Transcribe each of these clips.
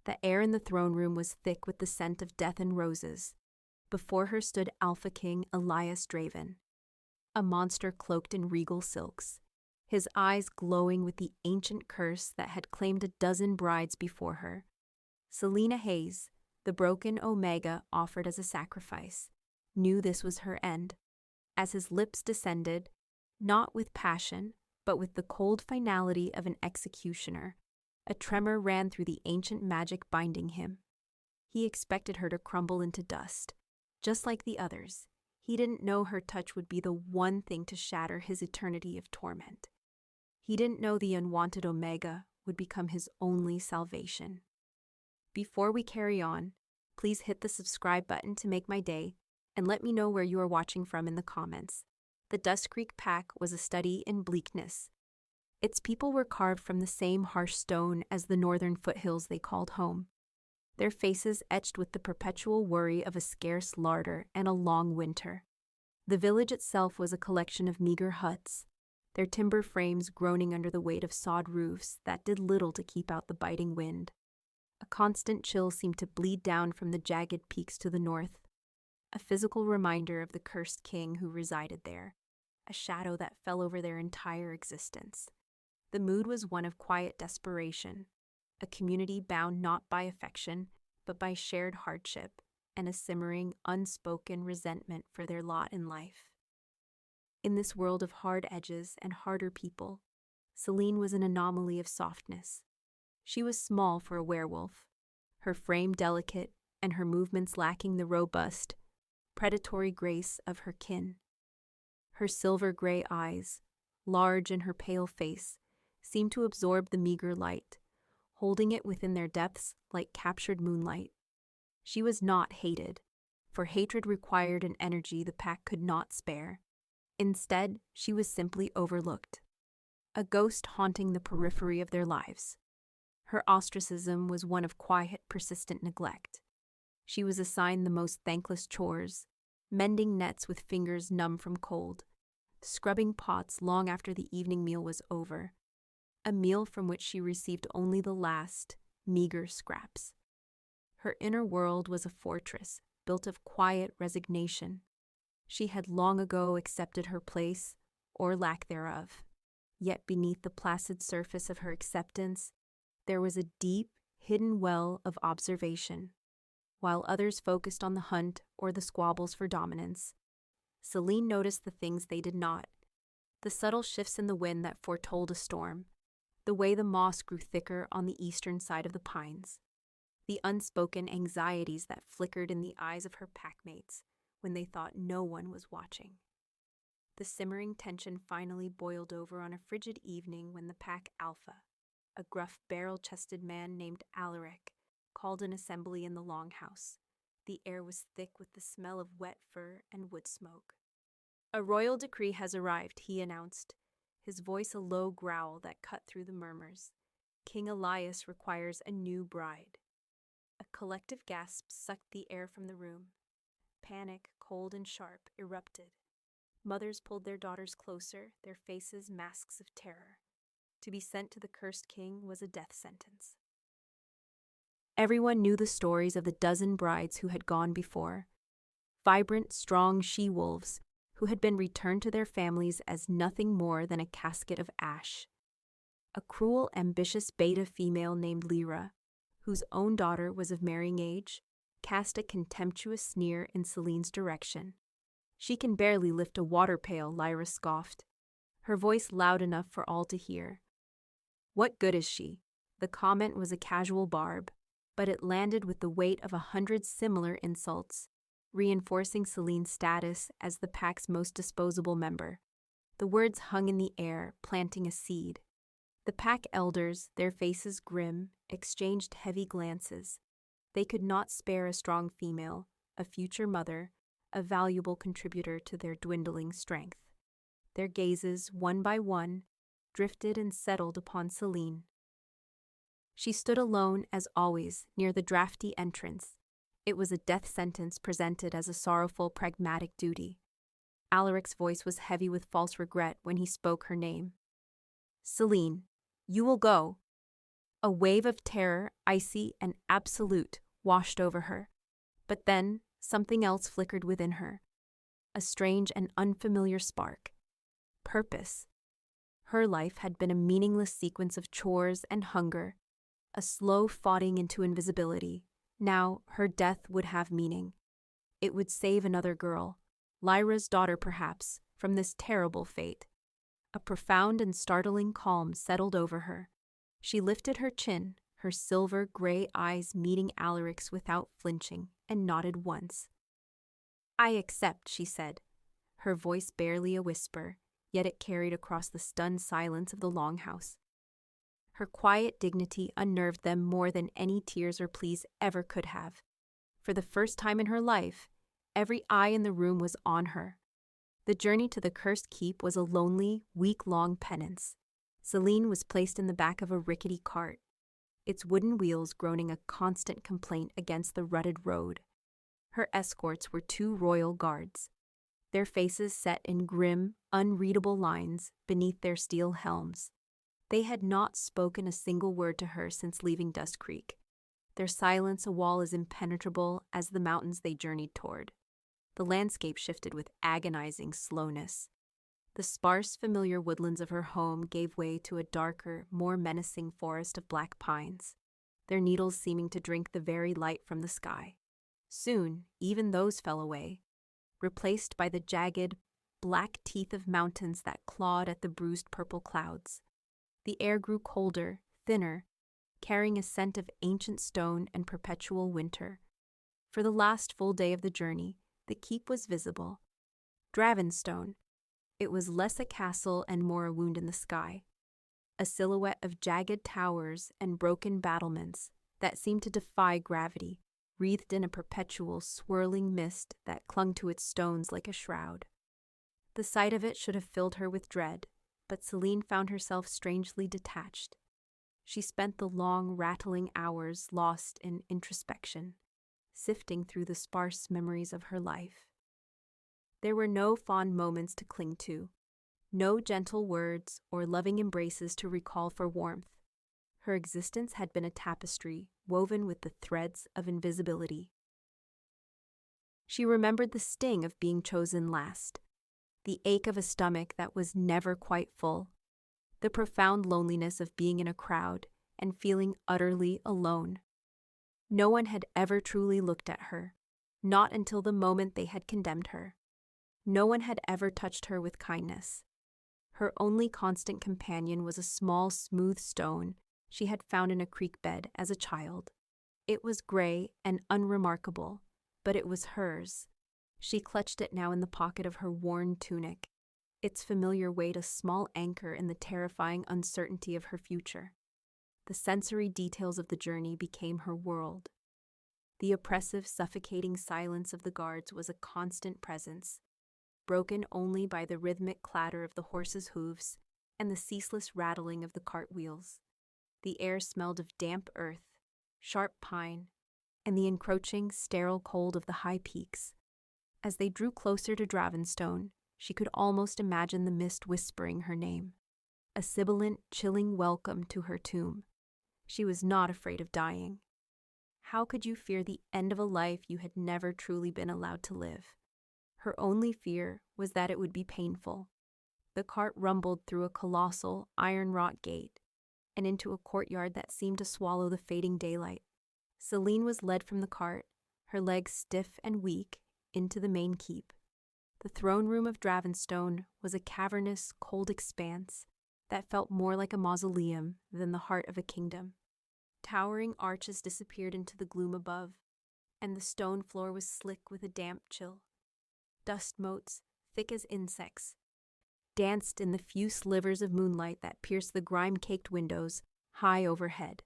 The air in the throne room was thick with the scent of death and roses. Before her stood Alpha King Elias Draven, a monster cloaked in regal silks, his eyes glowing with the ancient curse that had claimed a dozen brides before her. Selene Hayes, the broken Omega offered as a sacrifice, knew this was her end. As his lips descended, not with passion, but with the cold finality of an executioner, a tremor ran through the ancient magic binding him. He expected her to crumble into dust. Just like the others, he didn't know her touch would be the one thing to shatter his eternity of torment. He didn't know the unwanted Omega would become his only salvation. Before we carry on, please hit the subscribe button to make my day, and let me know where you are watching from in the comments. The Dust Creek Pack was a study in bleakness. Its people were carved from the same harsh stone as the northern foothills they called home, their faces etched with the perpetual worry of a scarce larder and a long winter. The village itself was a collection of meager huts, their timber frames groaning under the weight of sod roofs that did little to keep out the biting wind. A constant chill seemed to bleed down from the jagged peaks to the north, a physical reminder of the cursed king who resided there, a shadow that fell over their entire existence. The mood was one of quiet desperation, a community bound not by affection, but by shared hardship and a simmering, unspoken resentment for their lot in life. In this world of hard edges and harder people, Selene was an anomaly of softness. She was small for a werewolf, her frame delicate and her movements lacking the robust, predatory grace of her kin. Her silver-gray eyes, large in her pale face, seemed to absorb the meager light, holding it within their depths like captured moonlight. She was not hated, for hatred required an energy the pack could not spare. Instead, she was simply overlooked, a ghost haunting the periphery of their lives. Her ostracism was one of quiet, persistent neglect. She was assigned the most thankless chores, mending nets with fingers numb from cold, scrubbing pots long after the evening meal was over, a meal from which she received only the last, meager scraps. Her inner world was a fortress built of quiet resignation. She had long ago accepted her place, or lack thereof. Yet beneath the placid surface of her acceptance, there was a deep, hidden well of observation. While others focused on the hunt or the squabbles for dominance, Selene noticed the things they did not, the subtle shifts in the wind that foretold a storm, the way the moss grew thicker on the eastern side of the pines, the unspoken anxieties that flickered in the eyes of her packmates when they thought no one was watching. The simmering tension finally boiled over on a frigid evening when the pack Alpha, a gruff barrel-chested man named Alaric, called an assembly in the longhouse. The air was thick with the smell of wet fur and wood smoke. "A royal decree has arrived," he announced, his voice a low growl that cut through the murmurs. "King Elias requires a new bride." A collective gasp sucked the air from the room. Panic, cold and sharp, erupted. Mothers pulled their daughters closer, their faces masks of terror. To be sent to the cursed king was a death sentence. Everyone knew the stories of the dozen brides who had gone before. Vibrant, strong she-wolves who had been returned to their families as nothing more than a casket of ash. A cruel, ambitious beta female named Lyra, whose own daughter was of marrying age, cast a contemptuous sneer in Selene's direction. "She can barely lift a water pail," Lyra scoffed, her voice loud enough for all to hear. "What good is she?" The comment was a casual barb, but it landed with the weight of 100 similar insults, reinforcing Selene's status as the pack's most disposable member. The words hung in the air, planting a seed. The pack elders, their faces grim, exchanged heavy glances. They could not spare a strong female, a future mother, a valuable contributor to their dwindling strength. Their gazes, one by one, drifted and settled upon Selene. She stood alone, as always, near the drafty entrance. It was a death sentence presented as a sorrowful, pragmatic duty. Alaric's voice was heavy with false regret when he spoke her name. "Selene, you will go." A wave of terror, icy and absolute, washed over her. But then, something else flickered within her. A strange and unfamiliar spark. Purpose. Her life had been a meaningless sequence of chores and hunger, a slow fading into invisibility. Now, her death would have meaning. It would save another girl, Lyra's daughter perhaps, from this terrible fate. A profound and startling calm settled over her. She lifted her chin, her silver-gray eyes meeting Alaric's without flinching, and nodded once. "I accept," she said, her voice barely a whisper, yet it carried across the stunned silence of the longhouse. Her quiet dignity unnerved them more than any tears or pleas ever could have. For the first time in her life, every eye in the room was on her. The journey to the cursed keep was a lonely, week-long penance. Selene was placed in the back of a rickety cart, its wooden wheels groaning a constant complaint against the rutted road. Her escorts were 2 royal guards, their faces set in grim, unreadable lines beneath their steel helms. They had not spoken a single word to her since leaving Dust Creek, their silence a wall as impenetrable as the mountains they journeyed toward. The landscape shifted with agonizing slowness. The sparse, familiar woodlands of her home gave way to a darker, more menacing forest of black pines, their needles seeming to drink the very light from the sky. Soon, even those fell away, replaced by the jagged, black teeth of mountains that clawed at the bruised purple clouds. The air grew colder, thinner, carrying a scent of ancient stone and perpetual winter. For the last full day of the journey, the keep was visible. Dravenstone. It was less a castle and more a wound in the sky. A silhouette of jagged towers and broken battlements that seemed to defy gravity, wreathed in a perpetual swirling mist that clung to its stones like a shroud. The sight of it should have filled her with dread, but Selene found herself strangely detached. She spent the long, rattling hours lost in introspection, sifting through the sparse memories of her life. There were no fond moments to cling to, no gentle words or loving embraces to recall for warmth. Her existence had been a tapestry woven with the threads of invisibility. She remembered the sting of being chosen last, the ache of a stomach that was never quite full, the profound loneliness of being in a crowd and feeling utterly alone. No one had ever truly looked at her, not until the moment they had condemned her. No one had ever touched her with kindness. Her only constant companion was a small, smooth stone she had found in a creek bed as a child. It was gray and unremarkable, but it was hers. She clutched it now in the pocket of her worn tunic, its familiar weight a small anchor in the terrifying uncertainty of her future. The sensory details of the journey became her world. The oppressive, suffocating silence of the guards was a constant presence, broken only by the rhythmic clatter of the horses' hooves and the ceaseless rattling of the cart wheels. The air smelled of damp earth, sharp pine, and the encroaching, sterile cold of the high peaks. As they drew closer to Dravenstone, she could almost imagine the mist whispering her name, a sibilant, chilling welcome to her tomb. She was not afraid of dying. How could you fear the end of a life you had never truly been allowed to live? Her only fear was that it would be painful. The cart rumbled through a colossal, iron-wrought gate and into a courtyard that seemed to swallow the fading daylight. Selene was led from the cart, her legs stiff and weak, into the main keep. The throne room of Dravenstone was a cavernous, cold expanse that felt more like a mausoleum than the heart of a kingdom. Towering arches disappeared into the gloom above, and the stone floor was slick with a damp chill. Dust motes, thick as insects, danced in the few slivers of moonlight that pierced the grime-caked windows high overhead.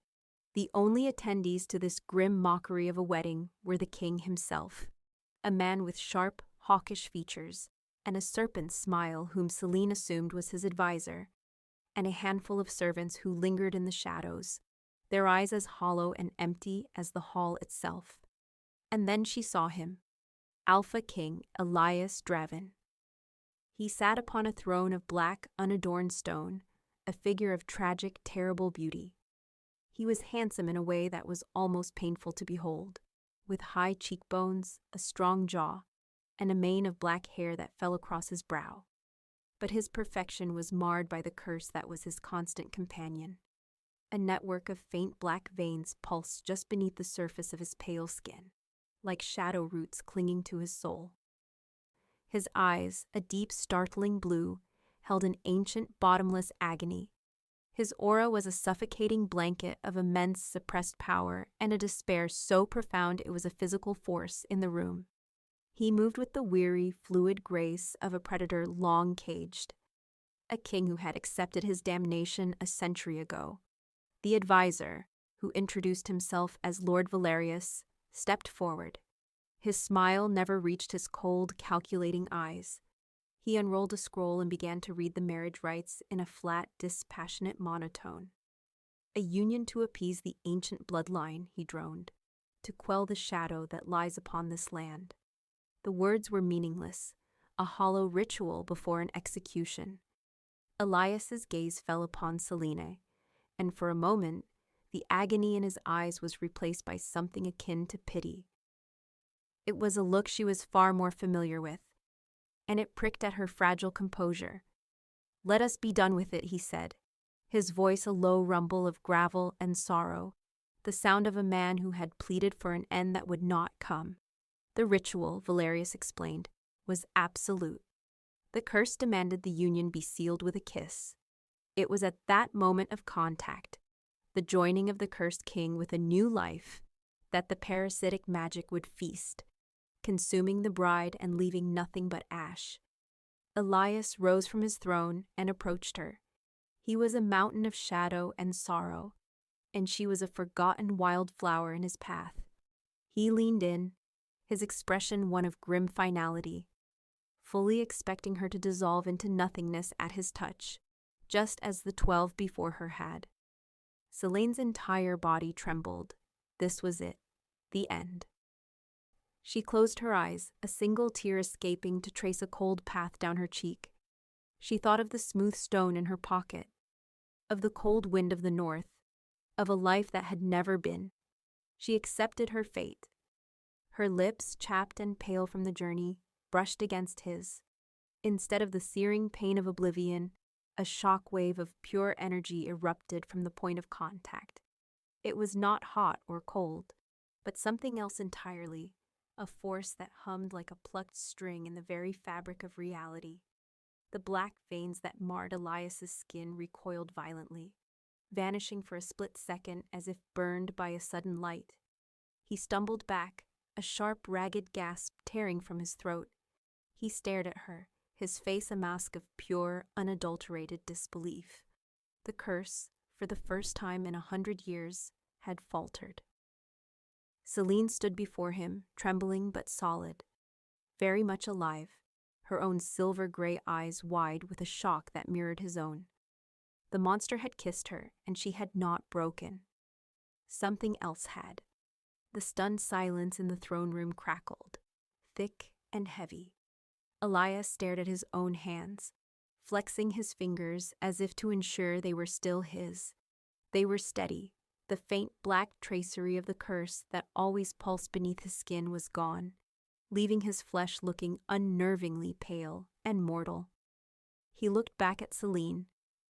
The only attendees to this grim mockery of a wedding were the king himself, a man with sharp, hawkish features and a serpent's smile whom Selene assumed was his advisor, and a handful of servants who lingered in the shadows, their eyes as hollow and empty as the hall itself. And then she saw him, Alpha King Elias Draven. He sat upon a throne of black, unadorned stone, a figure of tragic, terrible beauty. He was handsome in a way that was almost painful to behold, with high cheekbones, a strong jaw, and a mane of black hair that fell across his brow. But his perfection was marred by the curse that was his constant companion. A network of faint black veins pulsed just beneath the surface of his pale skin, like shadow roots clinging to his soul. His eyes, a deep, startling blue, held an ancient, bottomless agony. His aura was a suffocating blanket of immense suppressed power and a despair so profound it was a physical force in the room. He moved with the weary, fluid grace of a predator long caged. A king who had accepted his damnation a century ago. The advisor, who introduced himself as Lord Valerius, stepped forward. His smile never reached his cold, calculating eyes. He unrolled a scroll and began to read the marriage rites in a flat, dispassionate monotone. A union to appease the ancient bloodline, he droned, to quell the shadow that lies upon this land. The words were meaningless, a hollow ritual before an execution. Elias's gaze fell upon Selene, and for a moment, the agony in his eyes was replaced by something akin to pity. It was a look she was far more familiar with, and it pricked at her fragile composure. "Let us be done with it," he said, his voice a low rumble of gravel and sorrow, the sound of a man who had pleaded for an end that would not come. The ritual, Valerius explained, was absolute. The curse demanded the union be sealed with a kiss. It was at that moment of contact, the joining of the cursed king with a new life, that the parasitic magic would feast, consuming the bride and leaving nothing but ash. Elias rose from his throne and approached her. He was a mountain of shadow and sorrow, and she was a forgotten wildflower in his path. He leaned in, his expression one of grim finality, fully expecting her to dissolve into nothingness at his touch, just as the 12 before her had. Selene's entire body trembled. This was it, the end. She closed her eyes, a single tear escaping to trace a cold path down her cheek. She thought of the smooth stone in her pocket, of the cold wind of the north, of a life that had never been. She accepted her fate. Her lips, chapped and pale from the journey, brushed against his. Instead of the searing pain of oblivion, a shock wave of pure energy erupted from the point of contact. It was not hot or cold, but something else entirely, a force that hummed like a plucked string in the very fabric of reality. The black veins that marred Elias's skin recoiled violently, vanishing for a split second as if burned by a sudden light. He stumbled back, a sharp, ragged gasp tearing from his throat. He stared at her, his face a mask of pure, unadulterated disbelief. The curse, for the first time in 100 years, had faltered. Selene stood before him, trembling but solid, very much alive, her own silver-gray eyes wide with a shock that mirrored his own. The monster had kissed her, and she had not broken. Something else had. The stunned silence in the throne room crackled, thick and heavy. Elias stared at his own hands, flexing his fingers as if to ensure they were still his. They were steady. The faint black tracery of the curse that always pulsed beneath his skin was gone, leaving his flesh looking unnervingly pale and mortal. He looked back at Selene,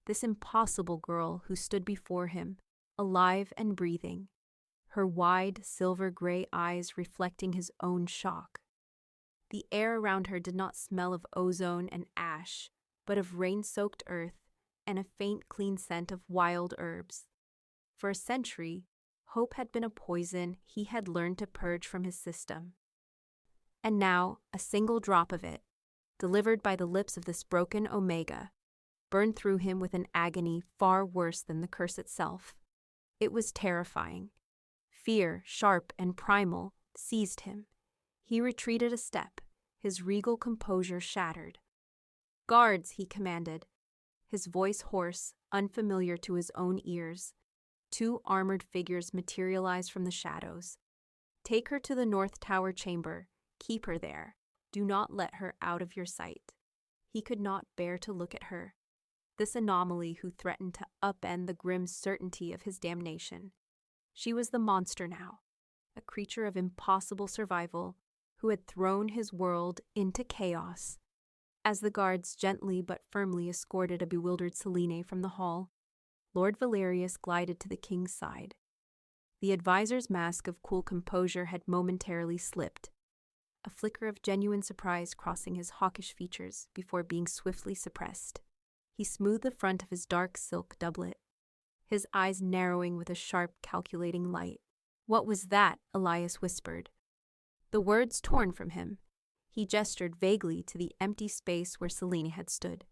this impossible girl who stood before him, alive and breathing, her wide, silver-gray eyes reflecting his own shock. The air around her did not smell of ozone and ash, but of rain-soaked earth and a faint, clean scent of wild herbs. For a century, hope had been a poison he had learned to purge from his system. And now, a single drop of it, delivered by the lips of this broken Omega, burned through him with an agony far worse than the curse itself. It was terrifying. Fear, sharp and primal, seized him. He retreated a step, his regal composure shattered. "Guards," he commanded, his voice hoarse, unfamiliar to his own ears. 2 armored figures materialized from the shadows. "Take her to the North Tower chamber. Keep her there. Do not let her out of your sight." He could not bear to look at her. this anomaly who threatened to upend the grim certainty of his damnation. She was the monster now, a creature of impossible survival who had thrown his world into chaos. As the guards gently but firmly escorted a bewildered Selene from the hall, Lord Valerius glided to the king's side. The advisor's mask of cool composure had momentarily slipped, a flicker of genuine surprise crossing his hawkish features before being swiftly suppressed. He smoothed the front of his dark silk doublet, his eyes narrowing with a sharp, calculating light. "What was that?" Elias whispered. The words torn from him, he gestured vaguely to the empty space where Selene had stood.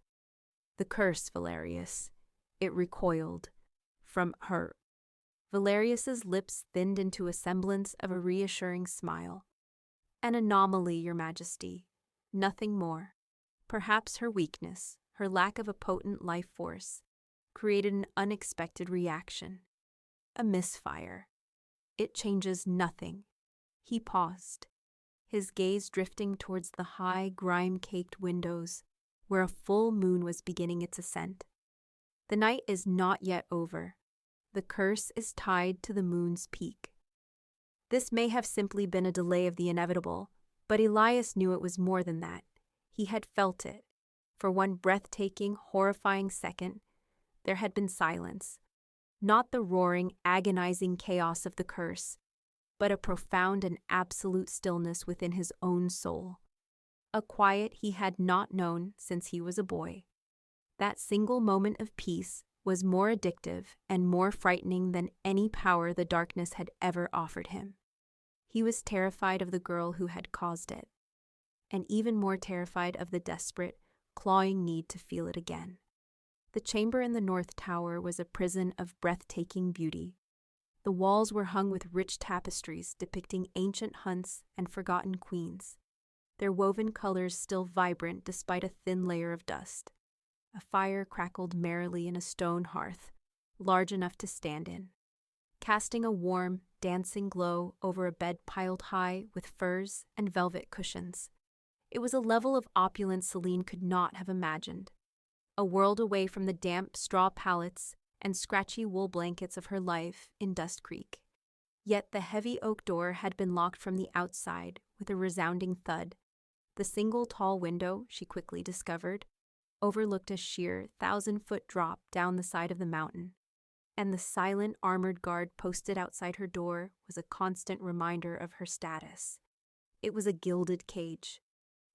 "The curse, Valerius." It recoiled from her. Valerius's lips thinned into a semblance of a reassuring smile. "An anomaly, Your Majesty. Nothing more. Perhaps her weakness, her lack of a potent life force, created an unexpected reaction. A misfire. It changes nothing." He paused, his gaze drifting towards the high, grime-caked windows where a full moon was beginning its ascent. "The night is not yet over. The curse is tied to the moon's peak." This may have simply been a delay of the inevitable, but Elias knew it was more than that. He had felt it. For one breathtaking, horrifying second, there had been silence. Not the roaring, agonizing chaos of the curse, but a profound and absolute stillness within his own soul. A quiet he had not known since he was a boy. That single moment of peace was more addictive and more frightening than any power the darkness had ever offered him. He was terrified of the girl who had caused it, and even more terrified of the desperate, clawing need to feel it again. The chamber in the North Tower was a prison of breathtaking beauty. The walls were hung with rich tapestries depicting ancient hunts and forgotten queens, their woven colors still vibrant despite a thin layer of dust. A fire crackled merrily in a stone hearth, large enough to stand in, casting a warm, dancing glow over a bed piled high with furs and velvet cushions. It was a level of opulence Selene could not have imagined, a world away from the damp straw pallets and scratchy wool blankets of her life in Dust Creek. Yet the heavy oak door had been locked from the outside with a resounding thud. The single tall window, she quickly discovered, overlooked a sheer 1,000-foot drop down the side of the mountain, and the silent armored guard posted outside her door was a constant reminder of her status. It was a gilded cage.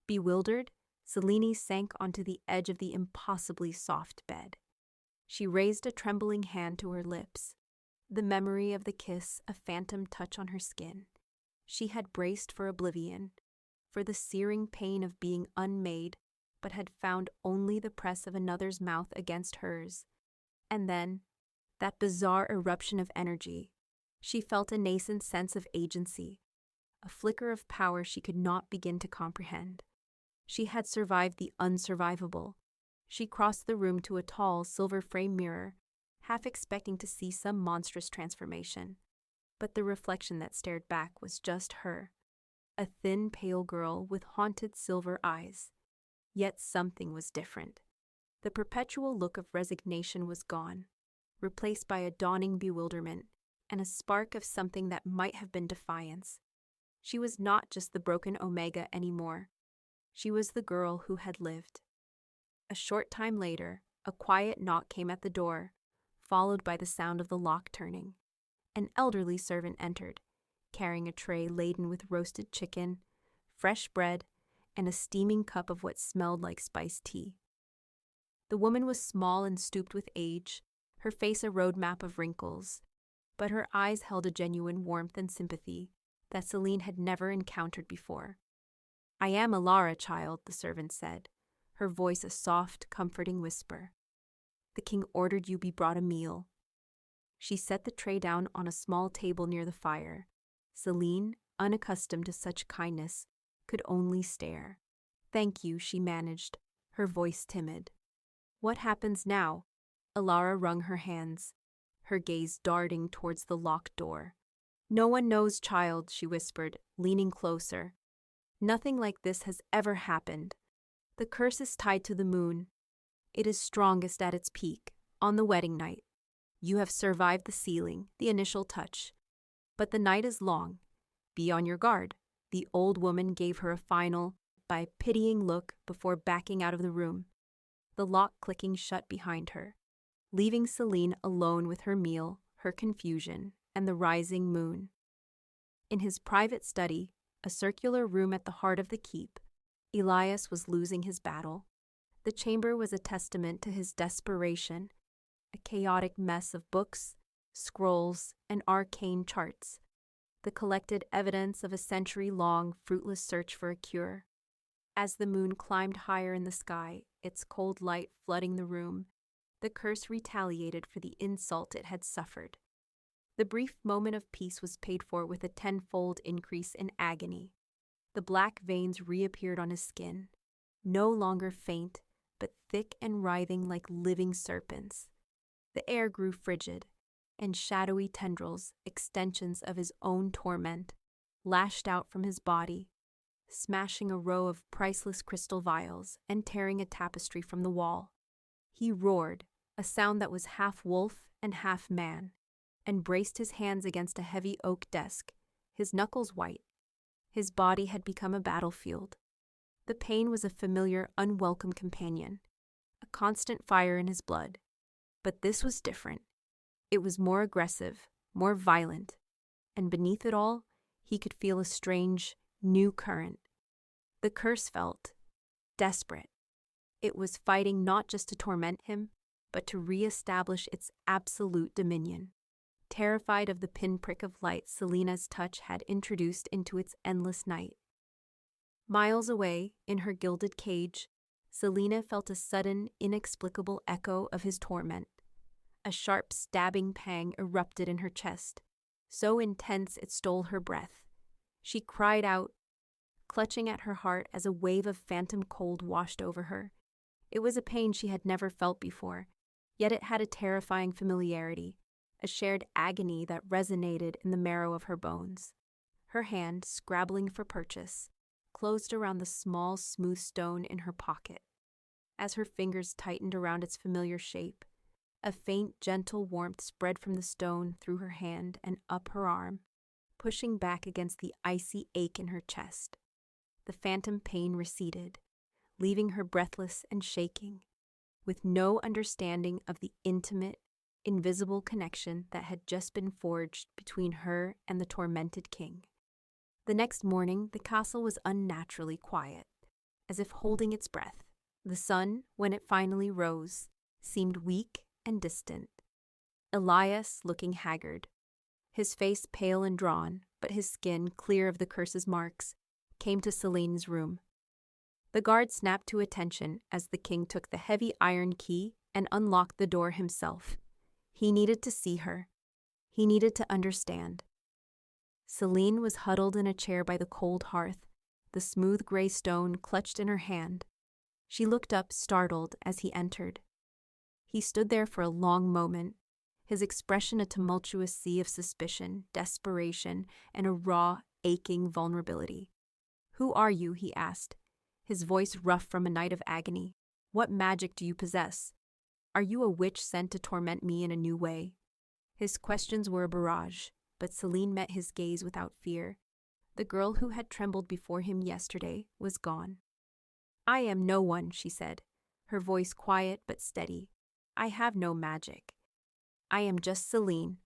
Bewildered, Selene sank onto the edge of the impossibly soft bed. She raised a trembling hand to her lips, the memory of the kiss a phantom touch on her skin. She had braced for oblivion, for the searing pain of being unmade, but had found only the press of another's mouth against hers. And then, that bizarre eruption of energy, she felt a nascent sense of agency, a flicker of power she could not begin to comprehend. She had survived the unsurvivable. She crossed the room to a tall, silver-framed mirror, half expecting to see some monstrous transformation. But the reflection that stared back was just her, a thin, pale girl with haunted silver eyes. Yet something was different. The perpetual look of resignation was gone, replaced by a dawning bewilderment and a spark of something that might have been defiance. She was not just the broken Omega anymore. She was the girl who had lived. A short time later, a quiet knock came at the door, followed by the sound of the lock turning. An elderly servant entered, carrying a tray laden with roasted chicken, fresh bread, and a steaming cup of what smelled like spiced tea. The woman was small and stooped with age, her face a roadmap of wrinkles, but her eyes held a genuine warmth and sympathy that Selene had never encountered before. "I am Alara, child," the servant said, her voice a soft, comforting whisper. "The king ordered you be brought a meal." She set the tray down on a small table near the fire. Selene, unaccustomed to such kindness, could only stare. "Thank you," she managed, her voice timid. "What happens now?" Alara wrung her hands, her gaze darting towards the locked door. "No one knows, child," she whispered, leaning closer. "Nothing like this has ever happened. The curse is tied to the moon. It is strongest at its peak, on the wedding night. You have survived the sealing, the initial touch. But the night is long. Be on your guard. The old woman gave her a final, pitying look before backing out of the room, the lock clicking shut behind her, leaving Selene alone with her meal, her confusion, and the rising moon. In his private study, a circular room at the heart of the keep, Elias was losing his battle. The chamber was a testament to his desperation, a chaotic mess of books, scrolls, and arcane charts, the collected evidence of a century-long fruitless search for a cure. As the moon climbed higher in the sky, its cold light flooding the room, the curse retaliated for the insult it had suffered. The brief moment of peace was paid for with a tenfold increase in agony. The black veins reappeared on his skin, no longer faint, but thick and writhing like living serpents. The air grew frigid, and shadowy tendrils, extensions of his own torment, lashed out from his body, smashing a row of priceless crystal vials and tearing a tapestry from the wall. He roared, a sound that was half wolf and half man, and braced his hands against a heavy oak desk, his knuckles white. His body had become a battlefield. The pain was a familiar, unwelcome companion, a constant fire in his blood. But this was different. It was more aggressive, more violent, and beneath it all, he could feel a strange, new current. The curse felt desperate. It was fighting not just to torment him, but to re-establish its absolute dominion. Terrified of the pinprick of light Selene's touch had introduced into its endless night. Miles away, in her gilded cage, Selene felt a sudden, inexplicable echo of his torment. A sharp, stabbing pang erupted in her chest, so intense it stole her breath. She cried out, clutching at her heart as a wave of phantom cold washed over her. It was a pain she had never felt before, yet it had a terrifying familiarity, a shared agony that resonated in the marrow of her bones. Her hand, scrabbling for purchase, closed around the small, smooth stone in her pocket. As her fingers tightened around its familiar shape, a faint, gentle warmth spread from the stone through her hand and up her arm, pushing back against the icy ache in her chest. The phantom pain receded, leaving her breathless and shaking, with no understanding of the intimate, invisible connection that had just been forged between her and the tormented king. The next morning, the castle was unnaturally quiet, as if holding its breath. The sun, when it finally rose, seemed weak and distant. Elias, looking haggard, his face pale and drawn, but his skin clear of the curse's marks, came to Selene's room. The guard snapped to attention as the king took the heavy iron key and unlocked the door himself. He needed to see her. He needed to understand. Selene was huddled in a chair by the cold hearth, the smooth gray stone clutched in her hand. She looked up, startled, as he entered. He stood there for a long moment, his expression a tumultuous sea of suspicion, desperation, and a raw, aching vulnerability. "Who are you?" he asked, his voice rough from a night of agony. "What magic do you possess? Are you a witch sent to torment me in a new way?" His questions were a barrage, but Selene met his gaze without fear. The girl who had trembled before him yesterday was gone. "I am no one," she said, her voice quiet but steady. "I have no magic. I am just Selene."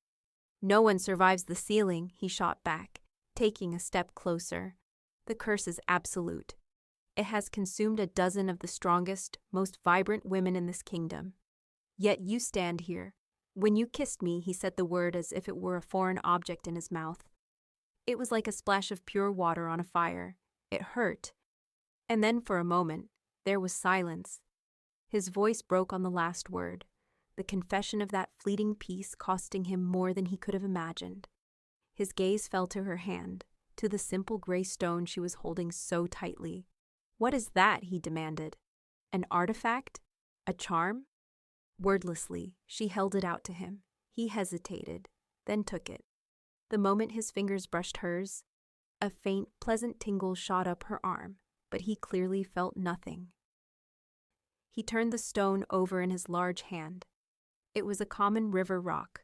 "No one survives the sealing," he shot back, taking a step closer. "The curse is absolute. It has consumed a dozen of the strongest, most vibrant women in this kingdom. Yet you stand here. When you kissed me," he said the word as if it were a foreign object in his mouth. It was like a splash of pure water on a fire. It hurt. And then for a moment, there was silence. His voice broke on the last word, the confession of that fleeting peace costing him more than he could have imagined. His gaze fell to her hand, to the simple gray stone she was holding so tightly. "What is that?" he demanded. "An artifact? A charm?" Wordlessly, she held it out to him. He hesitated, then took it. The moment his fingers brushed hers, a faint, pleasant tingle shot up her arm, but he clearly felt nothing. He turned the stone over in his large hand. It was a common river rock,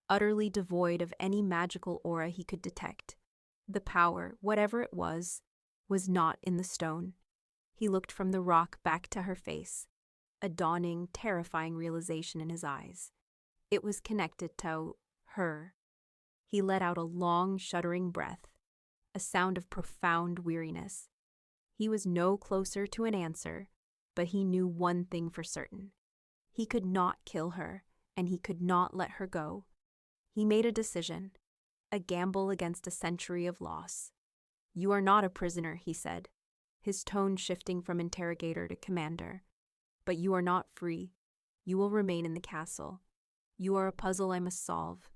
utterly devoid of any magical aura he could detect. The power, whatever it was not in the stone. He looked from the rock back to her face, a dawning, terrifying realization in his eyes. It was connected to her. He let out a long, shuddering breath, a sound of profound weariness. He was no closer to an answer, but he knew one thing for certain. He could not kill her, and he could not let her go. He made a decision, a gamble against a century of loss. "You are not a prisoner," he said, his tone shifting from interrogator to commander. "But you are not free. You will remain in the castle. You are a puzzle I must solve,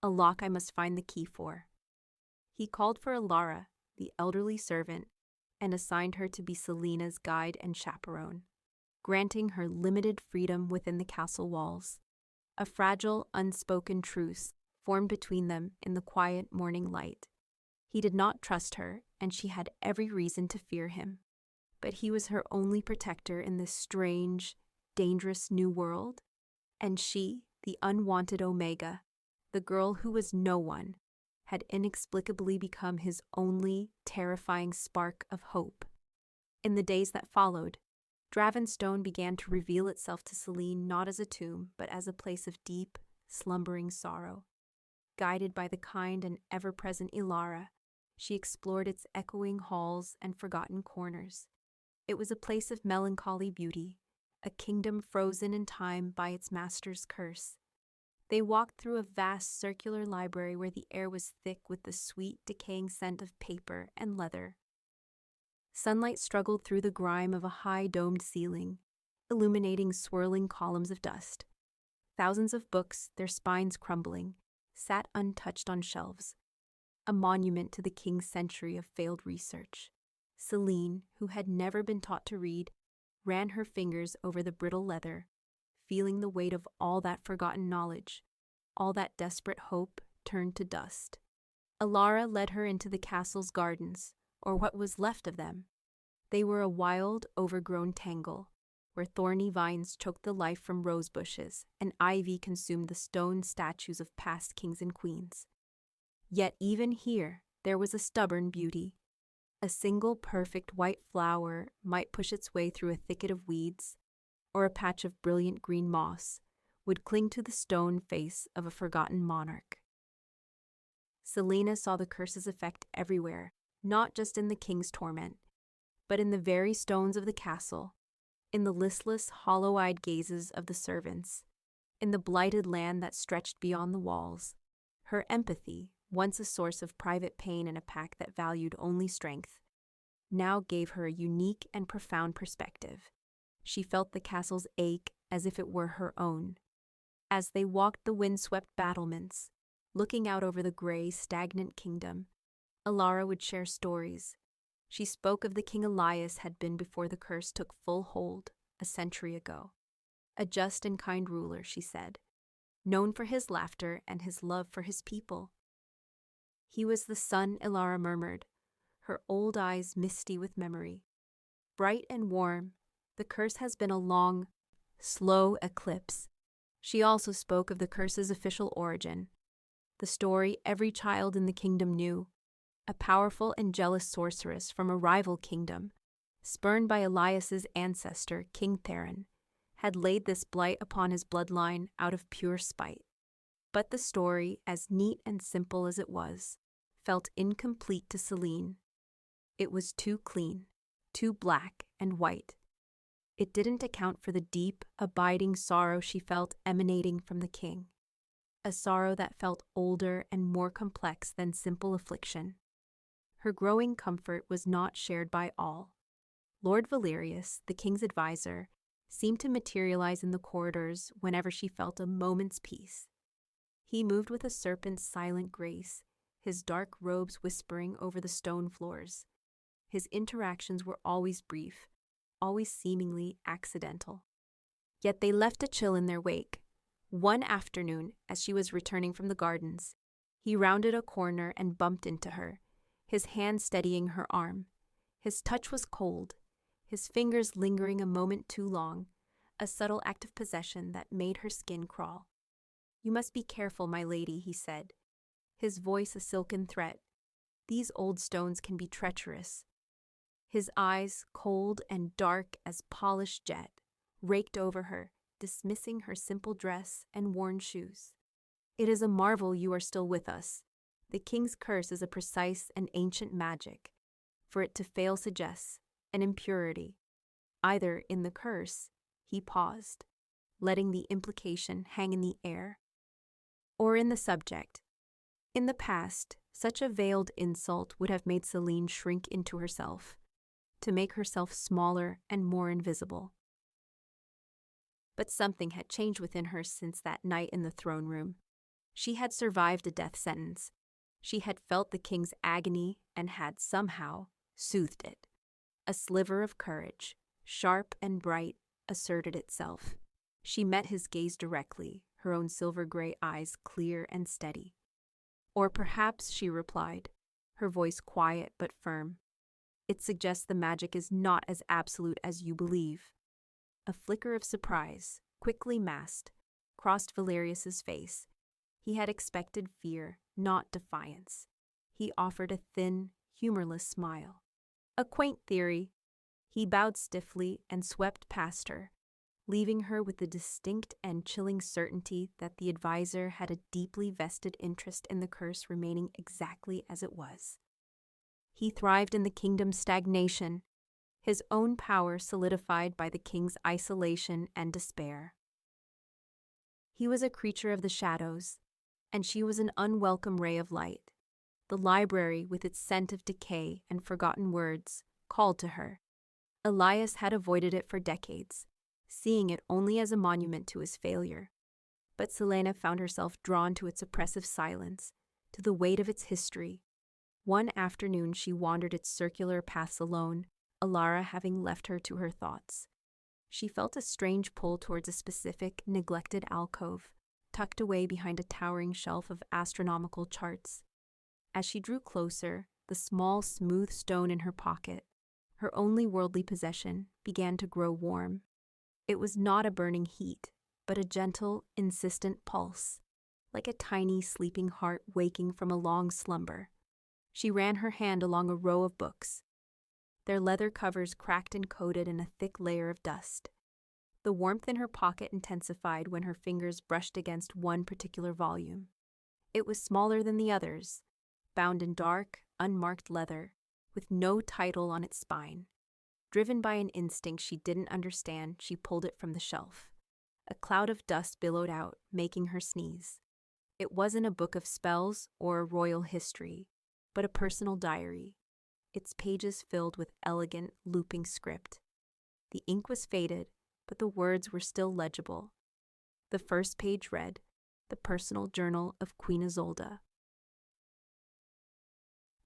a lock I must find the key for." He called for Alara, the elderly servant, and assigned her to be Selene's guide and chaperone, granting her limited freedom within the castle walls. A fragile, unspoken truce formed between them in the quiet morning light. He did not trust her, and she had every reason to fear him. But he was her only protector in this strange, dangerous new world, and she, the unwanted Omega, the girl who was no one, had inexplicably become his only terrifying spark of hope. In the days that followed, Dravenstone began to reveal itself to Selene not as a tomb, but as a place of deep, slumbering sorrow. Guided by the kind and ever-present Alara, she explored its echoing halls and forgotten corners. It was a place of melancholy beauty, a kingdom frozen in time by its master's curse. They walked through a vast circular library where the air was thick with the sweet, decaying scent of paper and leather. Sunlight struggled through the grime of a high domed ceiling, illuminating swirling columns of dust. Thousands of books, their spines crumbling, sat untouched on shelves, a monument to the king's century of failed research. Selene, who had never been taught to read, ran her fingers over the brittle leather, feeling the weight of all that forgotten knowledge, all that desperate hope turned to dust. Alara led her into the castle's gardens, or what was left of them. They were a wild, overgrown tangle, where thorny vines choked the life from rose bushes and ivy consumed the stone statues of past kings and queens. Yet even here, there was a stubborn beauty. A single perfect white flower might push its way through a thicket of weeds, or a patch of brilliant green moss would cling to the stone face of a forgotten monarch. Selene saw the curse's effect everywhere, not just in the king's torment, but in the very stones of the castle, in the listless, hollow-eyed gazes of the servants, in the blighted land that stretched beyond the walls. Her empathy, once a source of private pain in a pack that valued only strength, now gave her a unique and profound perspective. She felt the castle's ache as if it were her own. As they walked the wind-swept battlements, looking out over the gray, stagnant kingdom, Alara would share stories. She spoke of the King Elias had been before the curse took full hold, a century ago. A just and kind ruler, she said, known for his laughter and his love for his people. "He was the sun," Alara murmured, her old eyes misty with memory. "Bright and warm, the curse has been a long, slow eclipse." She also spoke of the curse's official origin, the story every child in the kingdom knew. A powerful and jealous sorceress from a rival kingdom, spurned by Elias's ancestor, King Theron, had laid this blight upon his bloodline out of pure spite. But the story, as neat and simple as it was, felt incomplete to Selene. It was too clean, too black and white. It didn't account for the deep, abiding sorrow she felt emanating from the king, a sorrow that felt older and more complex than simple affliction. Her growing comfort was not shared by all. Lord Valerius, the king's advisor, seemed to materialize in the corridors whenever she felt a moment's peace. He moved with a serpent's silent grace, his dark robes whispering over the stone floors. His interactions were always brief, always seemingly accidental. Yet they left a chill in their wake. One afternoon, as she was returning from the gardens, he rounded a corner and bumped into her, his hand steadying her arm. His touch was cold, his fingers lingering a moment too long, a subtle act of possession that made her skin crawl. "You must be careful, my lady," he said, his voice a silken threat. "These old stones can be treacherous." His eyes, cold and dark as polished jet, raked over her, dismissing her simple dress and worn shoes. "It is a marvel you are still with us. The king's curse is a precise and ancient magic. For it to fail suggests an impurity. Either in the curse," he paused, letting the implication hang in the air, "or in the subject." In the past, such a veiled insult would have made Selene shrink into herself, to make herself smaller and more invisible. But something had changed within her since that night in the throne room. She had survived a death sentence. She had felt the king's agony and had somehow soothed it. A sliver of courage, sharp and bright, asserted itself. She met his gaze directly, her own silver-gray eyes clear and steady. "Or perhaps," she replied, her voice quiet but firm, "it suggests the magic is not as absolute as you believe." A flicker of surprise, quickly masked, crossed Valerius's face. He had expected fear, not defiance. He offered a thin, humorless smile. "A quaint theory." He bowed stiffly and swept past her, leaving her with the distinct and chilling certainty that the advisor had a deeply vested interest in the curse remaining exactly as it was. He thrived in the kingdom's stagnation, his own power solidified by the king's isolation and despair. He was a creature of the shadows, and she was an unwelcome ray of light. The library, with its scent of decay and forgotten words, called to her. Elias had avoided it for decades, seeing it only as a monument to his failure. But Selene found herself drawn to its oppressive silence, to the weight of its history. One afternoon she wandered its circular paths alone, Alara having left her to her thoughts. She felt a strange pull towards a specific, neglected alcove, tucked away behind a towering shelf of astronomical charts. As she drew closer, the small, smooth stone in her pocket, her only worldly possession, began to grow warm. It was not a burning heat, but a gentle, insistent pulse, like a tiny, sleeping heart waking from a long slumber. She ran her hand along a row of books, their leather covers cracked and coated in a thick layer of dust. The warmth in her pocket intensified when her fingers brushed against one particular volume. It was smaller than the others, bound in dark, unmarked leather, with no title on its spine. Driven by an instinct she didn't understand, she pulled it from the shelf. A cloud of dust billowed out, making her sneeze. It wasn't a book of spells or a royal history, but a personal diary, its pages filled with elegant, looping script. The ink was faded, but the words were still legible. The first page read, "The Personal Journal of Queen Isolde."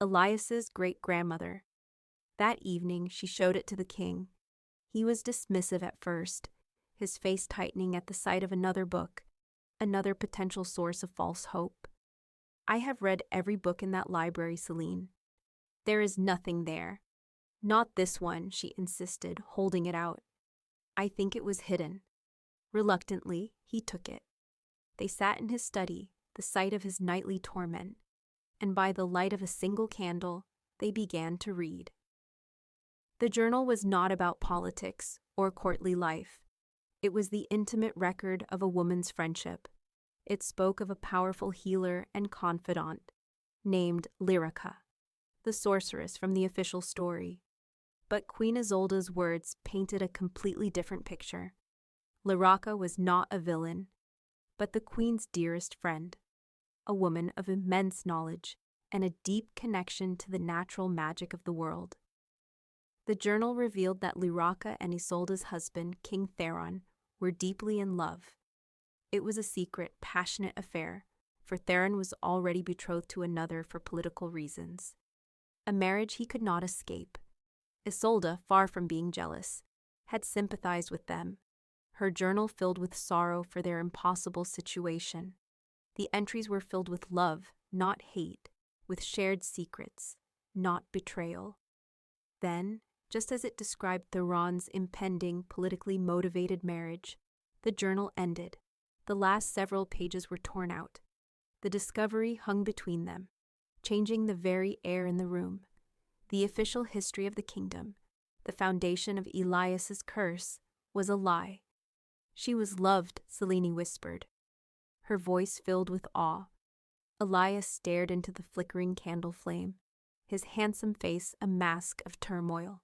Elias's great-grandmother. That evening she showed it to the king. He was dismissive at first, his face tightening at the sight of another book, another potential source of false hope. "I have read every book in that library, Selene. There is nothing there." "Not this one," she insisted, holding it out. "I think it was hidden." Reluctantly, he took it. They sat in his study, the site of his nightly torment, and by the light of a single candle, they began to read. The journal was not about politics or courtly life. It was the intimate record of a woman's friendship. It spoke of a powerful healer and confidant named Lyrica, the sorceress from the official story. But Queen Isolde's words painted a completely different picture. Lyrica was not a villain, but the queen's dearest friend, a woman of immense knowledge and a deep connection to the natural magic of the world. The journal revealed that Lyrica and Isolde's husband, King Theron, were deeply in love. It was a secret, passionate affair, for Theron was already betrothed to another for political reasons. A marriage he could not escape. Isolde, far from being jealous, had sympathized with them, her journal filled with sorrow for their impossible situation. The entries were filled with love, not hate, with shared secrets, not betrayal. Then, Just as it described Theron's impending, politically motivated marriage, the journal ended. The last several pages were torn out. The discovery hung between them, changing the very air in the room. The official history of the kingdom, the foundation of Elias's curse, was a lie. She was loved, Selene whispered, her voice filled with awe. Elias stared into the flickering candle flame, his handsome face a mask of turmoil.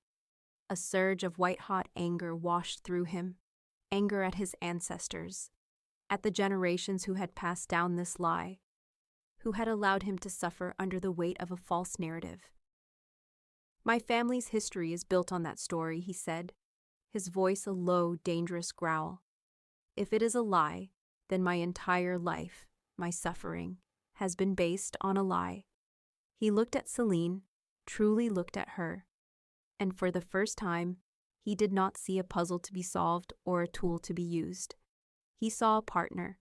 A surge of white-hot anger washed through him, anger at his ancestors, at the generations who had passed down this lie, who had allowed him to suffer under the weight of a false narrative. My family's history is built on that story, he said, his voice a low, dangerous growl. If it is a lie, then my entire life, my suffering, has been based on a lie. He looked at Selene, truly looked at her, and for the first time, he did not see a puzzle to be solved or a tool to be used. He saw a partner,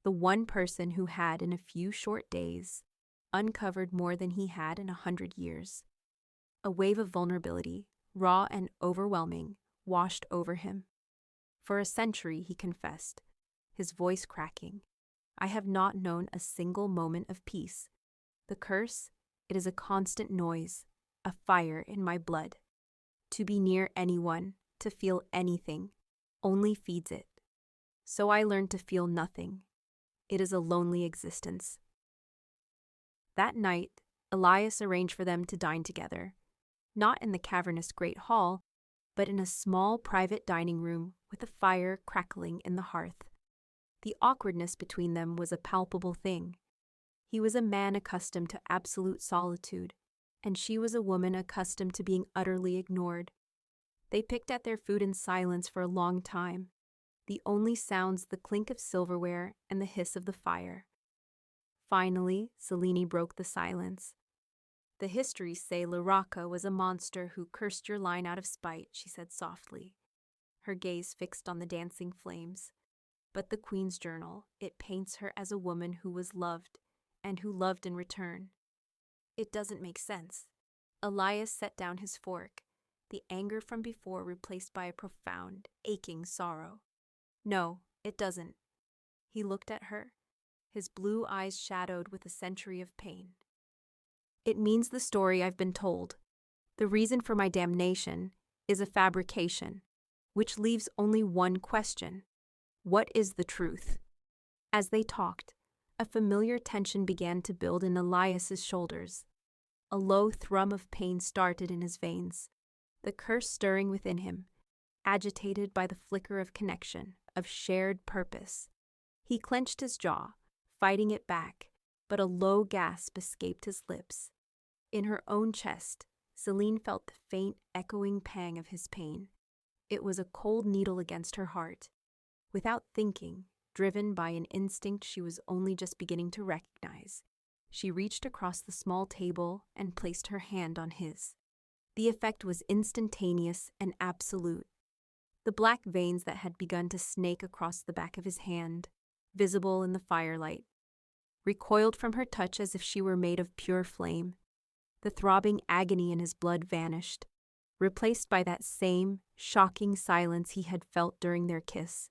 the one person who had, in a few short days, uncovered more than he had in 100 years. A wave of vulnerability, raw and overwhelming, washed over him. For a century, he confessed, his voice cracking, I have not known a single moment of peace. The curse, it is a constant noise, a fire in my blood. To be near anyone, to feel anything, only feeds it. So I learned to feel nothing. It is a lonely existence. That night, Elias arranged for them to dine together, not in the cavernous great hall, but in a small private dining room with a fire crackling in the hearth. The awkwardness between them was a palpable thing. He was a man accustomed to absolute solitude, and she was a woman accustomed to being utterly ignored. They picked at their food in silence for a long time, the only sounds the clink of silverware and the hiss of the fire. Finally, Selene broke the silence. The histories say Laraka was a monster who cursed your line out of spite, she said softly, her gaze fixed on the dancing flames. But the Queen's journal, it paints her as a woman who was loved, and who loved in return. It doesn't make sense. Elias set down his fork, the anger from before replaced by a profound, aching sorrow. No, it doesn't. He looked at her, his blue eyes shadowed with a century of pain. It means the story I've been told. The reason for my damnation is a fabrication, which leaves only one question. What is the truth? As they talked, a familiar tension began to build in Elias's shoulders. A low thrum of pain started in his veins, the curse stirring within him, agitated by the flicker of connection, of shared purpose. He clenched his jaw, fighting it back, but a low gasp escaped his lips. In her own chest, Selene felt the faint, echoing pang of his pain. It was a cold needle against her heart. Without thinking, driven by an instinct she was only just beginning to recognize, she reached across the small table and placed her hand on his. The effect was instantaneous and absolute. The black veins that had begun to snake across the back of his hand, visible in the firelight, recoiled from her touch as if she were made of pure flame. The throbbing agony in his blood vanished, replaced by that same, shocking silence he had felt during their kiss.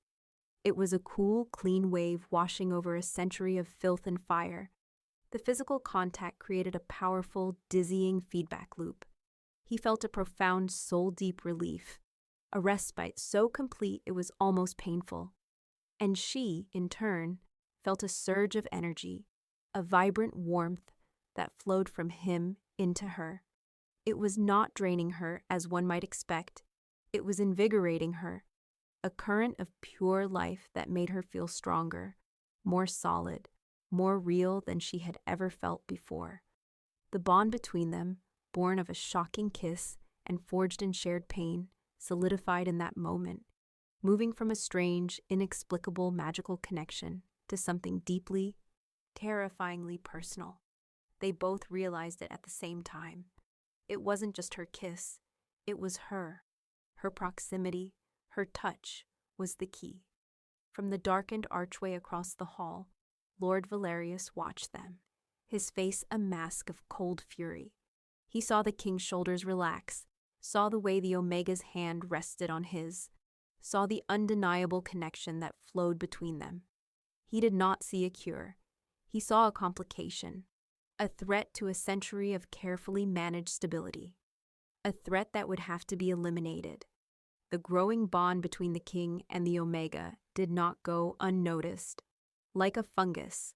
It was a cool, clean wave washing over a century of filth and fire. The physical contact created a powerful, dizzying feedback loop. He felt a profound, soul-deep relief, a respite so complete it was almost painful. And she, in turn, felt a surge of energy, a vibrant warmth that flowed from him into her. It was not draining her, as one might expect. It was invigorating her. A current of pure life that made her feel stronger, more solid, more real than she had ever felt before. The bond between them, born of a shocking kiss and forged in shared pain, solidified in that moment, moving from a strange, inexplicable, magical connection to something deeply, terrifyingly personal. They both realized it at the same time. It wasn't just her kiss, it was her. Her proximity, her touch, was the key. From the darkened archway across the hall, Lord Valerius watched them, his face a mask of cold fury. He saw the king's shoulders relax, saw the way the Omega's hand rested on his, saw the undeniable connection that flowed between them. He did not see a cure. He saw a complication, a threat to a century of carefully managed stability, a threat that would have to be eliminated. The growing bond between the king and the Omega did not go unnoticed. Like a fungus,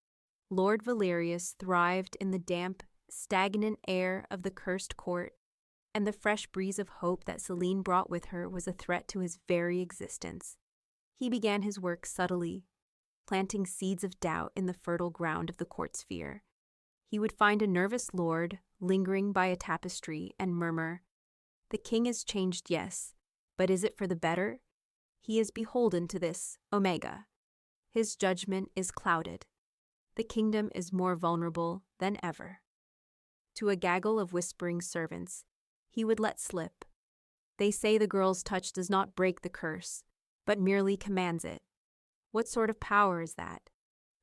Lord Valerius thrived in the damp, stagnant air of the cursed court, and the fresh breeze of hope that Selene brought with her was a threat to his very existence. He began his work subtly, planting seeds of doubt in the fertile ground of the court sphere. He would find a nervous lord lingering by a tapestry and murmur, "The king is changed, yes, but is it for the better? He is beholden to this Omega. His judgment is clouded. The kingdom is more vulnerable than ever." To a gaggle of whispering servants, he would let slip, "They say the girl's touch does not break the curse, but merely commands it. What sort of power is that?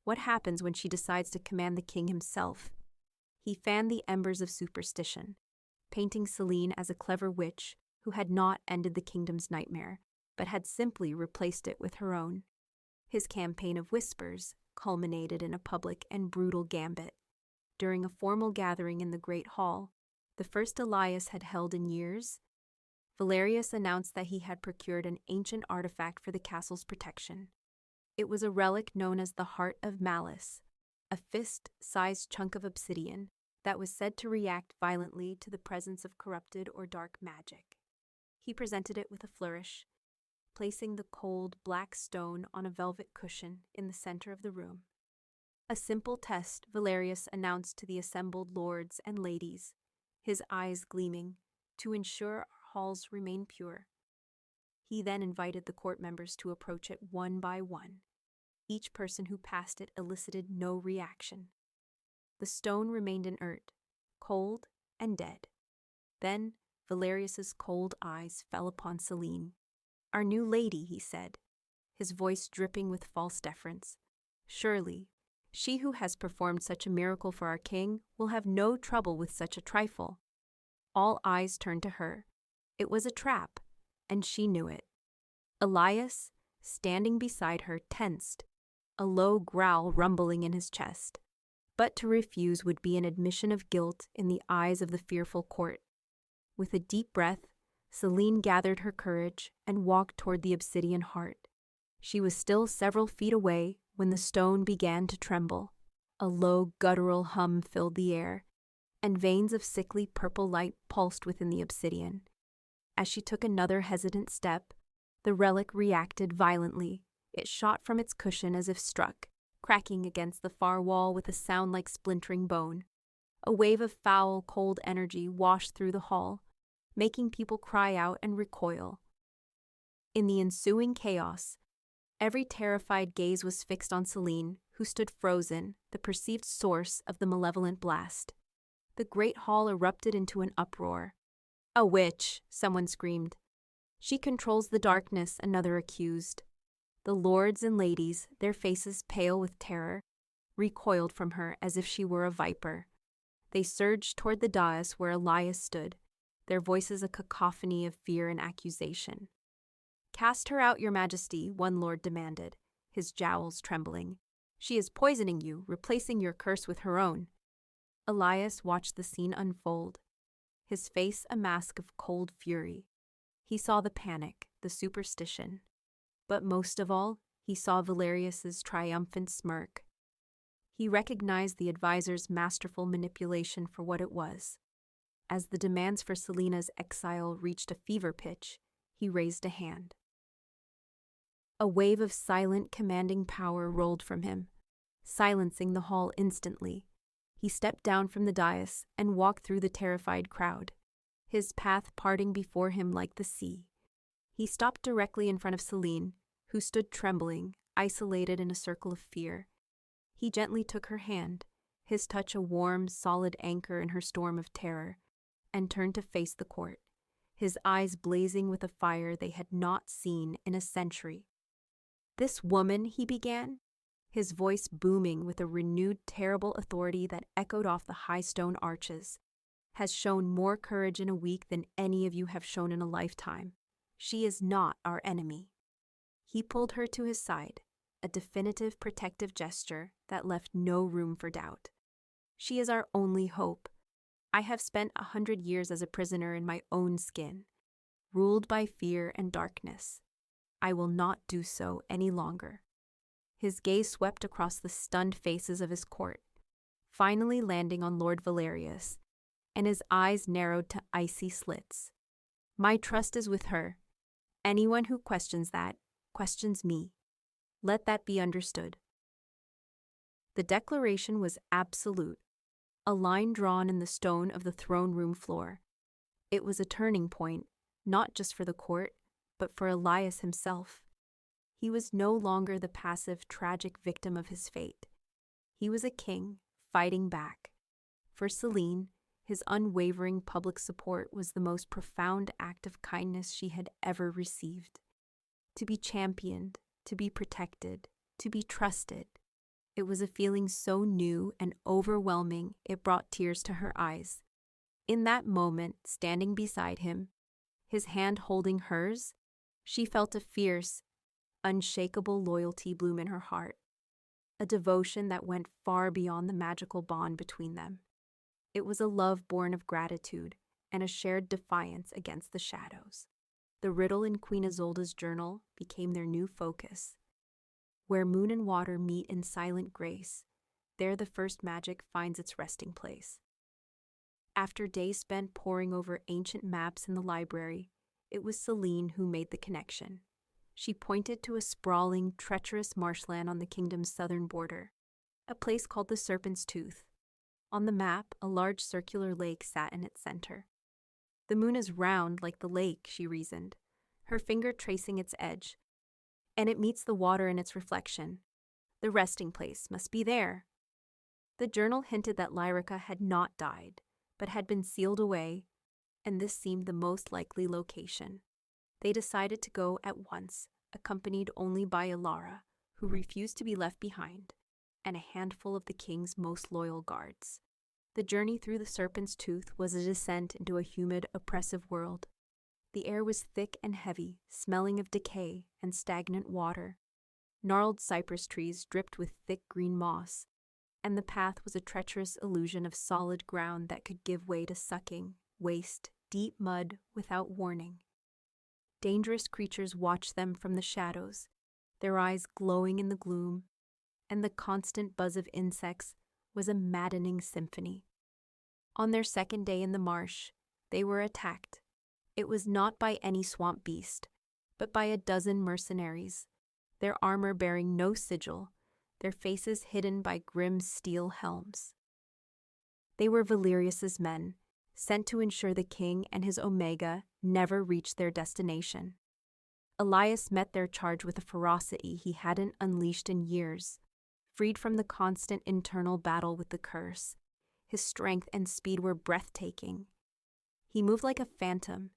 What happens when she decides to command the king himself?" He fanned the embers of superstition, painting Selene as a clever witch who had not ended the kingdom's nightmare, but had simply replaced it with her own. His campaign of whispers culminated in a public and brutal gambit. During a formal gathering in the Great Hall, the first Elias had held in years, Valerius announced that he had procured an ancient artifact for the castle's protection. It was a relic known as the Heart of Malice, a fist-sized chunk of obsidian that was said to react violently to the presence of corrupted or dark magic. He presented it with a flourish, placing the cold, black stone on a velvet cushion in the center of the room. A simple test, Valerius announced to the assembled lords and ladies, his eyes gleaming, to ensure our halls remain pure. He then invited the court members to approach it one by one. Each person who passed it elicited no reaction. The stone remained inert, cold and dead. Then Valerius's cold eyes fell upon Selene. "Our new lady," he said, his voice dripping with false deference. "Surely, she who has performed such a miracle for our king will have no trouble with such a trifle." All eyes turned to her. It was a trap, and she knew it. Elias, standing beside her, tensed, a low growl rumbling in his chest. But to refuse would be an admission of guilt in the eyes of the fearful court. With a deep breath, Selene gathered her courage and walked toward the obsidian heart. She was still several feet away when the stone began to tremble. A low, guttural hum filled the air, and veins of sickly purple light pulsed within the obsidian. As she took another hesitant step, the relic reacted violently. It shot from its cushion as if struck, cracking against the far wall with a sound like splintering bone. A wave of foul, cold energy washed through the hall, making people cry out and recoil. In the ensuing chaos, every terrified gaze was fixed on Selene, who stood frozen, the perceived source of the malevolent blast. The great hall erupted into an uproar. "A witch," someone screamed. "She controls the darkness," another accused. The lords and ladies, their faces pale with terror, recoiled from her as if she were a viper. They surged toward the dais where Elias stood, their voices a cacophony of fear and accusation. "Cast her out, your majesty," one lord demanded, his jowls trembling. "She is poisoning you, replacing your curse with her own." Elias watched the scene unfold, his face a mask of cold fury. He saw the panic, the superstition, but most of all, he saw Valerius's triumphant smirk. He recognized the advisor's masterful manipulation for what it was. As the demands for Selena's exile reached a fever pitch, he raised a hand. A wave of silent, commanding power rolled from him, silencing the hall instantly. He stepped down from the dais and walked through the terrified crowd, his path parting before him like the sea. He stopped directly in front of Selene, who stood trembling, isolated in a circle of fear. He gently took her hand, his touch a warm, solid anchor in her storm of terror, and turned to face the court, his eyes blazing with a fire they had not seen in a century. "This woman," he began, his voice booming with a renewed terrible authority that echoed off the high stone arches, has shown more courage in a week than any of you have shown in a lifetime. She is not our enemy." He pulled her to his side, a definitive protective gesture that left no room for doubt. "She is our only hope. I have spent 100 years as a prisoner in my own skin, ruled by fear and darkness. I will not do so any longer." His gaze swept across the stunned faces of his court, finally landing on Lord Valerius, and his eyes narrowed to icy slits. "My trust is with her. Anyone who questions that, questions me. Let that be understood." The declaration was absolute, a line drawn in the stone of the throne room floor. It was a turning point, not just for the court, but for Elias himself. He was no longer the passive, tragic victim of his fate. He was a king, fighting back. For Selene, his unwavering public support was the most profound act of kindness she had ever received. To be championed, to be protected, to be trusted. It was a feeling so new and overwhelming it brought tears to her eyes. In that moment, standing beside him, his hand holding hers, she felt a fierce, unshakable loyalty bloom in her heart, a devotion that went far beyond the magical bond between them. It was a love born of gratitude and a shared defiance against the shadows. The riddle in Queen Isolda's journal became their new focus. Where moon and water meet in silent grace, there the first magic finds its resting place. After days spent poring over ancient maps in the library, it was Selene who made the connection. She pointed to a sprawling, treacherous marshland on the kingdom's southern border, a place called the Serpent's Tooth. On the map, a large circular lake sat in its center. "The moon is round like the lake," she reasoned, her finger tracing its edge, "and it meets the water in its reflection. The resting place must be there." The journal hinted that Lyrica had not died, but had been sealed away, and this seemed the most likely location. They decided to go at once, accompanied only by Ilara, who refused to be left behind, and a handful of the king's most loyal guards. The journey through the Serpent's Tooth was a descent into a humid, oppressive world. The air was thick and heavy, smelling of decay and stagnant water. Gnarled cypress trees dripped with thick green moss, and the path was a treacherous illusion of solid ground that could give way to sucking, waste, deep mud without warning. Dangerous creatures watched them from the shadows, their eyes glowing in the gloom, and the constant buzz of insects was a maddening symphony. On their second day in the marsh, they were attacked. It was not by any swamp beast, but by a dozen mercenaries, their armor bearing no sigil, their faces hidden by grim steel helms. They were Valerius's men, sent to ensure the king and his Omega never reached their destination. Elias met their charge with a ferocity he hadn't unleashed in years. Freed from the constant internal battle with the curse, his strength and speed were breathtaking. He moved like a phantom,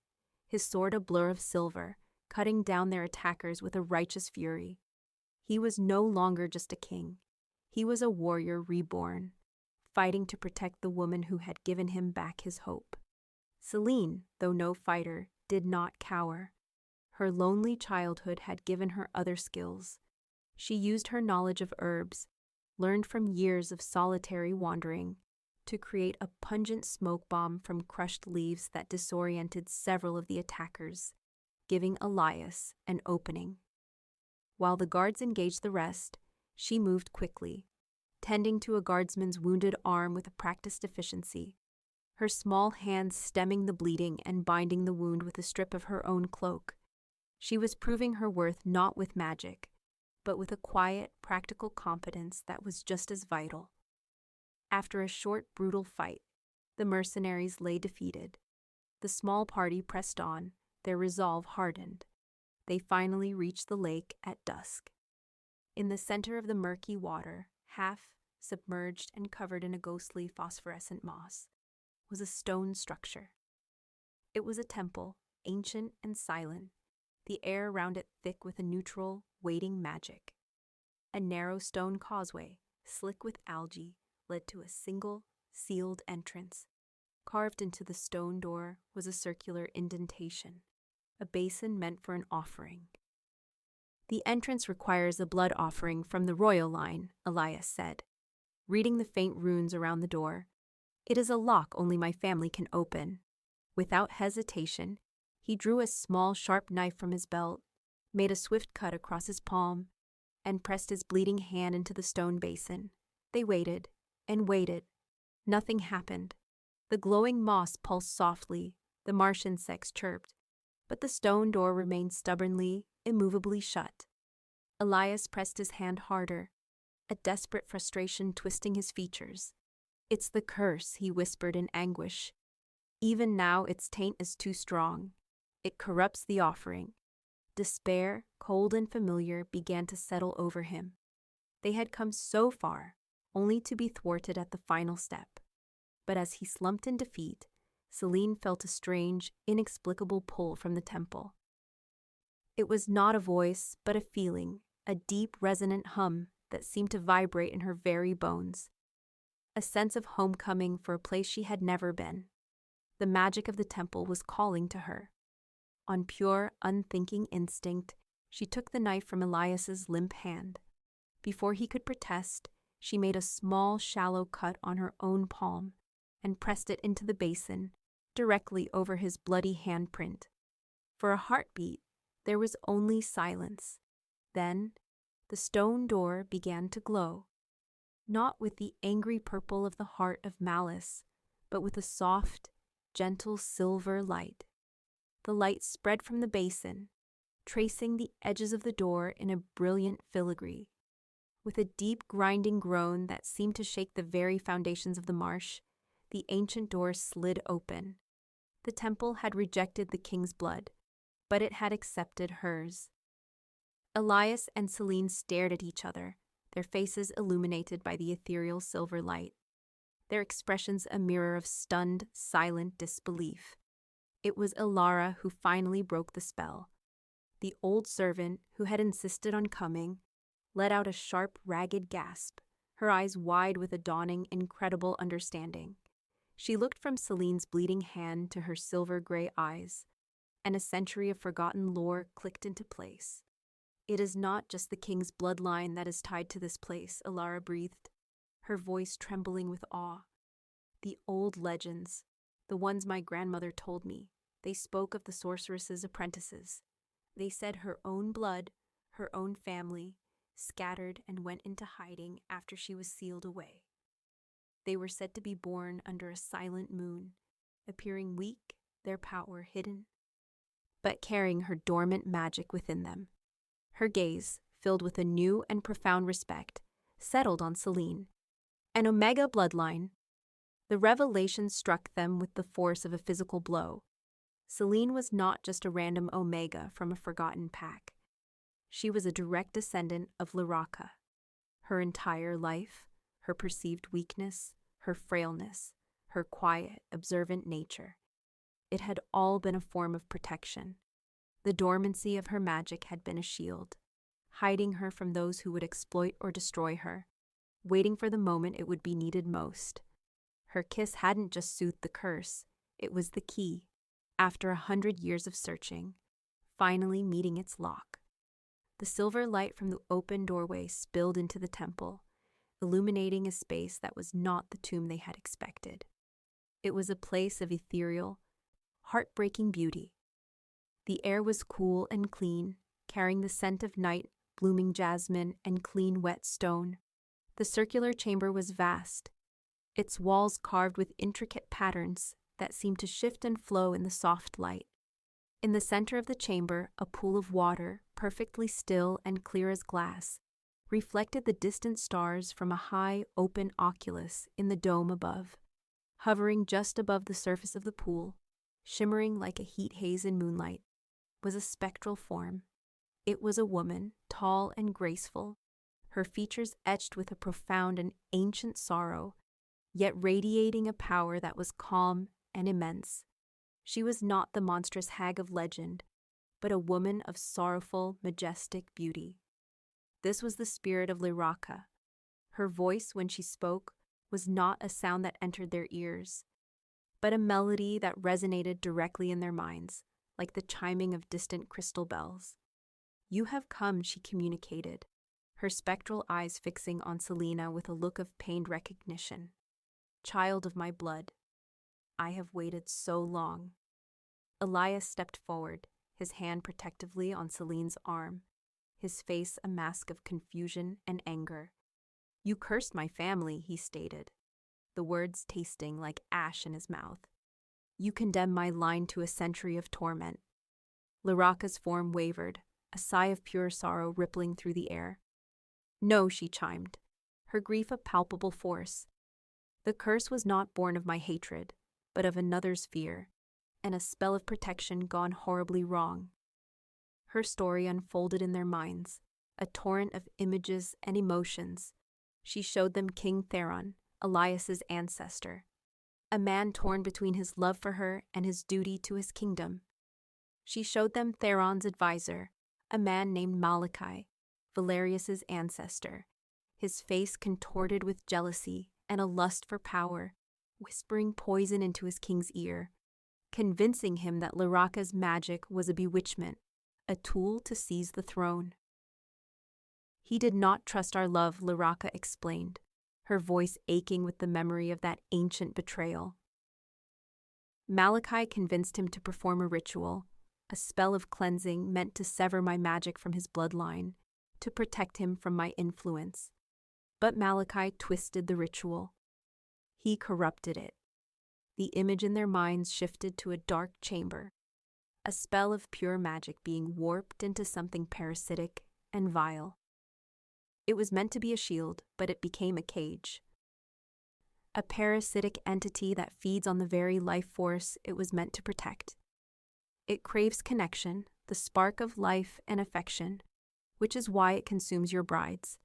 his sword a blur of silver, cutting down their attackers with a righteous fury. He was no longer just a king. He was a warrior reborn, fighting to protect the woman who had given him back his hope. Selene, though no fighter, did not cower. Her lonely childhood had given her other skills. She used her knowledge of herbs, learned from years of solitary wandering, to create a pungent smoke bomb from crushed leaves that disoriented several of the attackers, giving Elias an opening. While the guards engaged the rest, she moved quickly, tending to a guardsman's wounded arm with a practiced efficiency, her small hands stemming the bleeding and binding the wound with a strip of her own cloak. She was proving her worth not with magic, but with a quiet, practical competence that was just as vital. After a short, brutal fight, the mercenaries lay defeated. The small party pressed on, their resolve hardened. They finally reached the lake at dusk. In the center of the murky water, half submerged and covered in a ghostly phosphorescent moss, was a stone structure. It was a temple, ancient and silent, the air around it thick with a neutral, waiting magic. A narrow stone causeway, slick with algae, led to a single, sealed entrance, Carved into the stone door was a circular indentation, a basin meant for an offering. "The entrance requires a blood offering from the royal line," Elias said, reading the faint runes around the door. "It is a lock only my family can open." Without hesitation, he drew a small, sharp knife from his belt, made a swift cut across his palm, and pressed his bleeding hand into the stone basin. They waited and waited. Nothing happened. The glowing moss pulsed softly, the marsh insects chirped, but the stone door remained stubbornly, immovably shut. Elias pressed his hand harder, a desperate frustration twisting his features. "It's the curse," he whispered in anguish. "Even now its taint is too strong. It corrupts the offering." Despair, cold and familiar, began to settle over him. They had come so far, only to be thwarted at the final step. But as he slumped in defeat, Selene felt a strange, inexplicable pull from the temple. It was not a voice, but a feeling, a deep, resonant hum that seemed to vibrate in her very bones. A sense of homecoming for a place she had never been. The magic of the temple was calling to her. On pure, unthinking instinct, she took the knife from Elias's limp hand. Before he could protest, she made a small, shallow cut on her own palm and pressed it into the basin, directly over his bloody handprint. For a heartbeat, there was only silence. Then, the stone door began to glow, not with the angry purple of the heart of malice, but with a soft, gentle silver light. The light spread from the basin, tracing the edges of the door in a brilliant filigree. With a deep, grinding groan that seemed to shake the very foundations of the marsh, the ancient door slid open. The temple had rejected the king's blood, but it had accepted hers. Elias and Selene stared at each other, their faces illuminated by the ethereal silver light, their expressions a mirror of stunned, silent disbelief. It was Ilara who finally broke the spell. The old servant, who had insisted on coming, let out a sharp, ragged gasp, her eyes wide with a dawning, incredible understanding. She looked from Selene's bleeding hand to her silver-gray eyes, and a century of forgotten lore clicked into place. "It is not just the king's bloodline that is tied to this place," Ilara breathed, her voice trembling with awe. "The old legends, the ones my grandmother told me, they spoke of the sorceress's apprentices. They said her own blood, her own family, scattered and went into hiding after she was sealed away. They were said to be born under a silent moon, appearing weak, their power hidden, but carrying her dormant magic within them." Her gaze, filled with a new and profound respect, settled on Selene. An Omega bloodline. The revelation struck them with the force of a physical blow. Selene was not just a random Omega from a forgotten pack. She was a direct descendant of Liraka. Her entire life, her perceived weakness, her frailness, her quiet, observant nature, it had all been a form of protection. The dormancy of her magic had been a shield, hiding her from those who would exploit or destroy her, waiting for the moment it would be needed most. Her kiss hadn't just soothed the curse, it was the key, after 100 years of searching, finally meeting its lock. The silver light from the open doorway spilled into the temple, illuminating a space that was not the tomb they had expected. It was a place of ethereal, heartbreaking beauty. The air was cool and clean, carrying the scent of night, blooming jasmine, and clean, wet stone. The circular chamber was vast, its walls carved with intricate patterns that seemed to shift and flow in the soft light. In the center of the chamber, a pool of water, perfectly still and clear as glass, reflected the distant stars from a high, open oculus in the dome above. Hovering just above the surface of the pool, shimmering like a heat haze in moonlight, was a spectral form. It was a woman, tall and graceful, her features etched with a profound and ancient sorrow, yet radiating a power that was calm and immense. She was not the monstrous hag of legend, but a woman of sorrowful, majestic beauty. This was the spirit of Liraka. Her voice, when she spoke, was not a sound that entered their ears. but a melody that resonated directly in their minds, like the chiming of distant crystal bells. "You have come," she communicated, her spectral eyes fixing on Selena with a look of pained recognition. "Child of my blood, I have waited so long." Elias stepped forward, his hand protectively on Selene's arm, his face a mask of confusion and anger. "You cursed my family," he stated, the words tasting like ash in his mouth. "You condemn my line to a century of torment." Loraka's form wavered, a sigh of pure sorrow rippling through the air. "No," she chimed, her grief a palpable force. "The curse was not born of my hatred, but of another's fear, and a spell of protection gone horribly wrong." Her story unfolded in their minds, a torrent of images and emotions. She showed them King Theron, Elias's ancestor, a man torn between his love for her and his duty to his kingdom. She showed them Theron's advisor, a man named Malachi, Valerius's ancestor, his face contorted with jealousy and a lust for power, whispering poison into his king's ear, convincing him that Loraka's magic was a bewitchment, a tool to seize the throne. "He did not trust our love," Loraka explained, her voice aching with the memory of that ancient betrayal. "Malachi convinced him to perform a ritual, a spell of cleansing meant to sever my magic from his bloodline, to protect him from my influence. But Malachi twisted the ritual. He corrupted it. The image in their minds shifted to a dark chamber, a spell of pure magic being warped into something parasitic and vile. It was meant to be a shield, but it became a cage. A parasitic entity that feeds on the very life force it was meant to protect. It craves connection, the spark of life and affection, which is why it consumes your brides.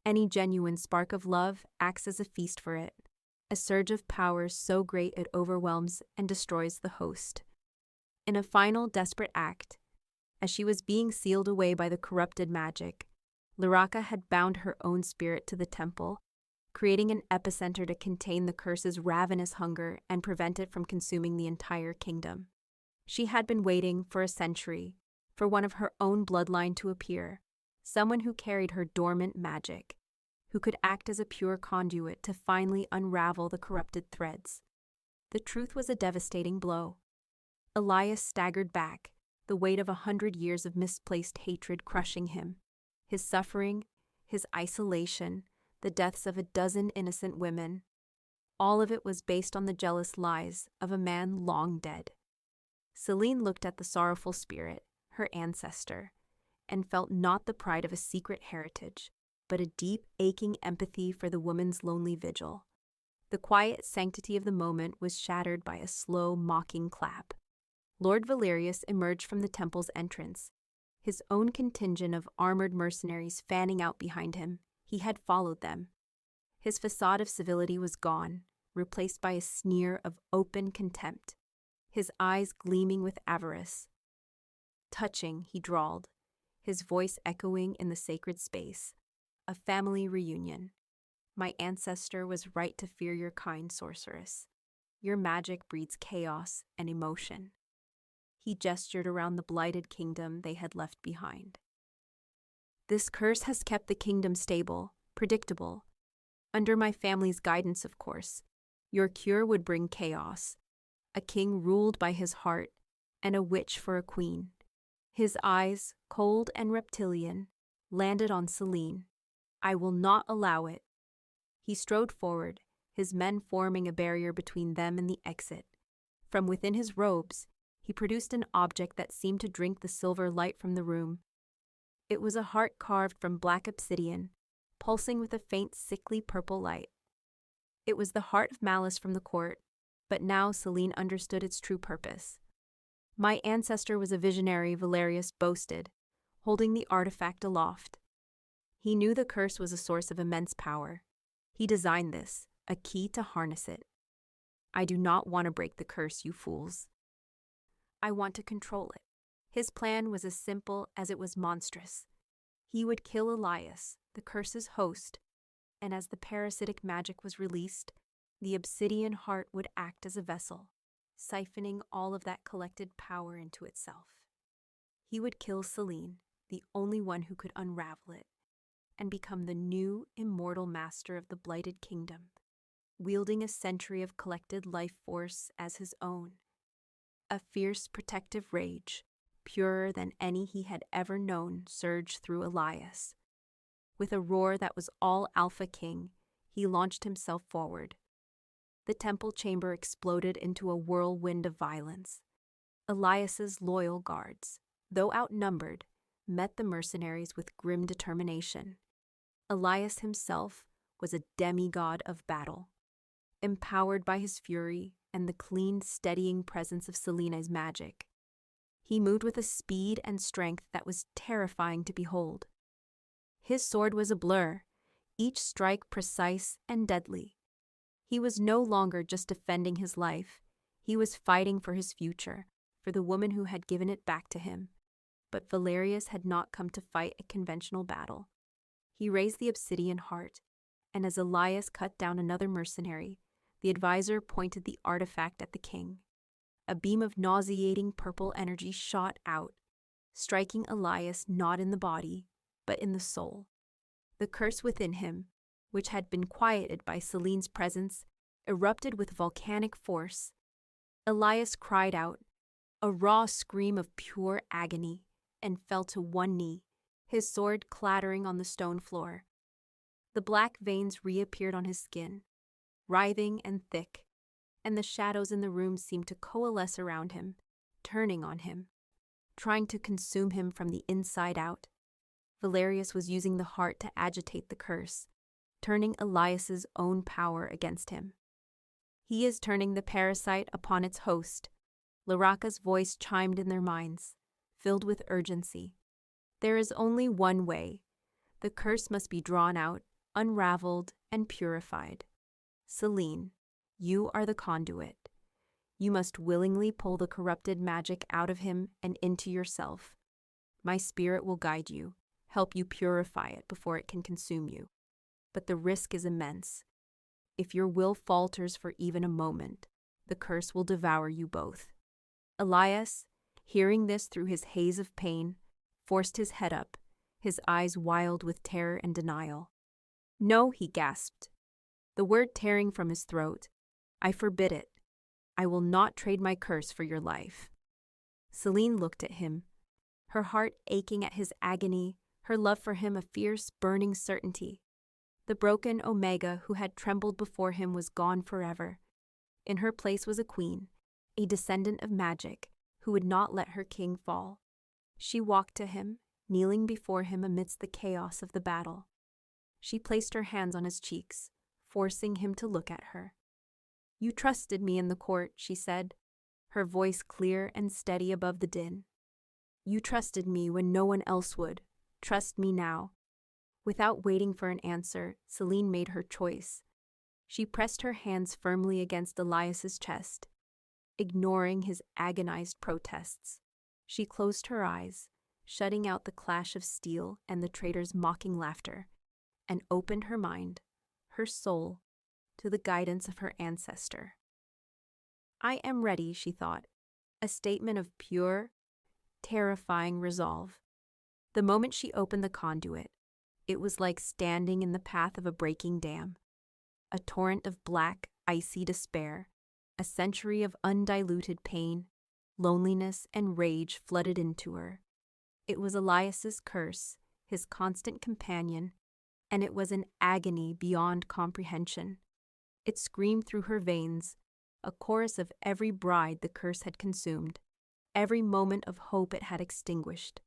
Any genuine spark of love acts as a feast for it, a surge of power so great it overwhelms and destroys the host. In a final desperate act, as she was being sealed away by the corrupted magic, Loraka had bound her own spirit to the temple, creating an epicenter to contain the curse's ravenous hunger and prevent it from consuming the entire kingdom. She had been waiting for a century, for one of her own bloodline to appear, someone who carried her dormant magic, who could act as a pure conduit to finally unravel the corrupted threads. The truth was a devastating blow. Elias staggered back, the weight of 100 years of misplaced hatred crushing him. His suffering, his isolation, the deaths of a dozen innocent women, all of it was based on the jealous lies of a man long dead. Selene looked at the sorrowful spirit, her ancestor, and felt not the pride of a secret heritage, but a deep, aching empathy for the woman's lonely vigil. The quiet sanctity of the moment was shattered by a slow, mocking clap. Lord Valerius emerged from the temple's entrance, his own contingent of armored mercenaries fanning out behind him. He had followed them. His facade of civility was gone, replaced by a sneer of open contempt, his eyes gleaming with avarice. "Touching," he drawled, his voice echoing in the sacred space. "A family reunion. My ancestor was right to fear your kind, sorceress. Your magic breeds chaos and emotion." He gestured around the blighted kingdom they had left behind. "This curse has kept the kingdom stable, predictable. Under my family's guidance, of course. Your cure would bring chaos. A king ruled by his heart, and a witch for a queen." His eyes, cold and reptilian, landed on Selene. "I will not allow it." He strode forward, his men forming a barrier between them and the exit. From within his robes, he produced an object that seemed to drink the silver light from the room. It was a heart carved from black obsidian, pulsing with a faint, sickly purple light. It was the heart of malice from the court, but now Selene understood its true purpose. "My ancestor was a visionary," Valerius boasted, holding the artifact aloft. He knew the curse was a source of immense power. He designed this, a key to harness it. "I do not want to break the curse, you fools. I want to control it." His plan was as simple as it was monstrous. He would kill Elias, the curse's host, and as the parasitic magic was released, The obsidian heart would act as a vessel, siphoning all of that collected power into itself. He would kill Selene, the only one who could unravel it, and become the new immortal master of the blighted kingdom, wielding a century of collected life force as his own. A fierce protective rage, purer than any he had ever known, surged through Elias. With a roar that was all Alpha King, he launched himself forward. The temple chamber exploded into a whirlwind of violence. Elias's loyal guards, though outnumbered, met the mercenaries with grim determination. Elias himself was a demigod of battle. Empowered by his fury and the clean, steadying presence of Selene's magic, he moved with a speed and strength that was terrifying to behold. His sword was a blur, each strike precise and deadly. He was no longer just defending his life, he was fighting for his future, for the woman who had given it back to him. But Valerius had not come to fight a conventional battle. He raised the obsidian heart, and as Elias cut down another mercenary, the advisor pointed the artifact at the king. A beam of nauseating purple energy shot out, striking Elias not in the body, but in the soul. The curse within him, which had been quieted by Selene's presence, erupted with volcanic force. Elias cried out, a raw scream of pure agony, and fell to one knee, his sword clattering on the stone floor. The black veins reappeared on his skin, writhing and thick, and the shadows in the room seemed to coalesce around him, turning on him, trying to consume him from the inside out. Valerius was using the heart to agitate the curse, turning Elias's own power against him. He is turning the parasite upon its host. Laraka's voice chimed in their minds, filled with urgency. There is only one way. The curse must be drawn out, unraveled, and purified. Selene, you are the conduit. You must willingly pull the corrupted magic out of him and into yourself. My spirit will guide you, help you purify it before it can consume you. But the risk is immense. If your will falters for even a moment, the curse will devour you both. Elias, hearing this through his haze of pain, forced his head up, his eyes wild with terror and denial. No, he gasped, the word tearing from his throat. I forbid it. I will not trade my curse for your life. Selene looked at him, her heart aching at his agony, her love for him a fierce, burning certainty. The broken Omega who had trembled before him was gone forever. In her place was a queen, a descendant of magic, who would not let her king fall. She walked to him, kneeling before him amidst the chaos of the battle. She placed her hands on his cheeks, forcing him to look at her. You trusted me in the court, she said, her voice clear and steady above the din. You trusted me when no one else would. Trust me now. Without waiting for an answer, Selene made her choice. She pressed her hands firmly against Elias's chest, ignoring his agonized protests. She closed her eyes, shutting out the clash of steel and the traitor's mocking laughter, and opened her mind, her soul, to the guidance of her ancestor. I am ready, she thought, a statement of pure, terrifying resolve. The moment she opened the conduit, it was like standing in the path of a breaking dam. A torrent of black, icy despair, a century of undiluted pain, loneliness, and rage flooded into her. It was Elias's curse, his constant companion, and it was an agony beyond comprehension. It screamed through her veins, a chorus of every bride the curse had consumed, every moment of hope it had extinguished.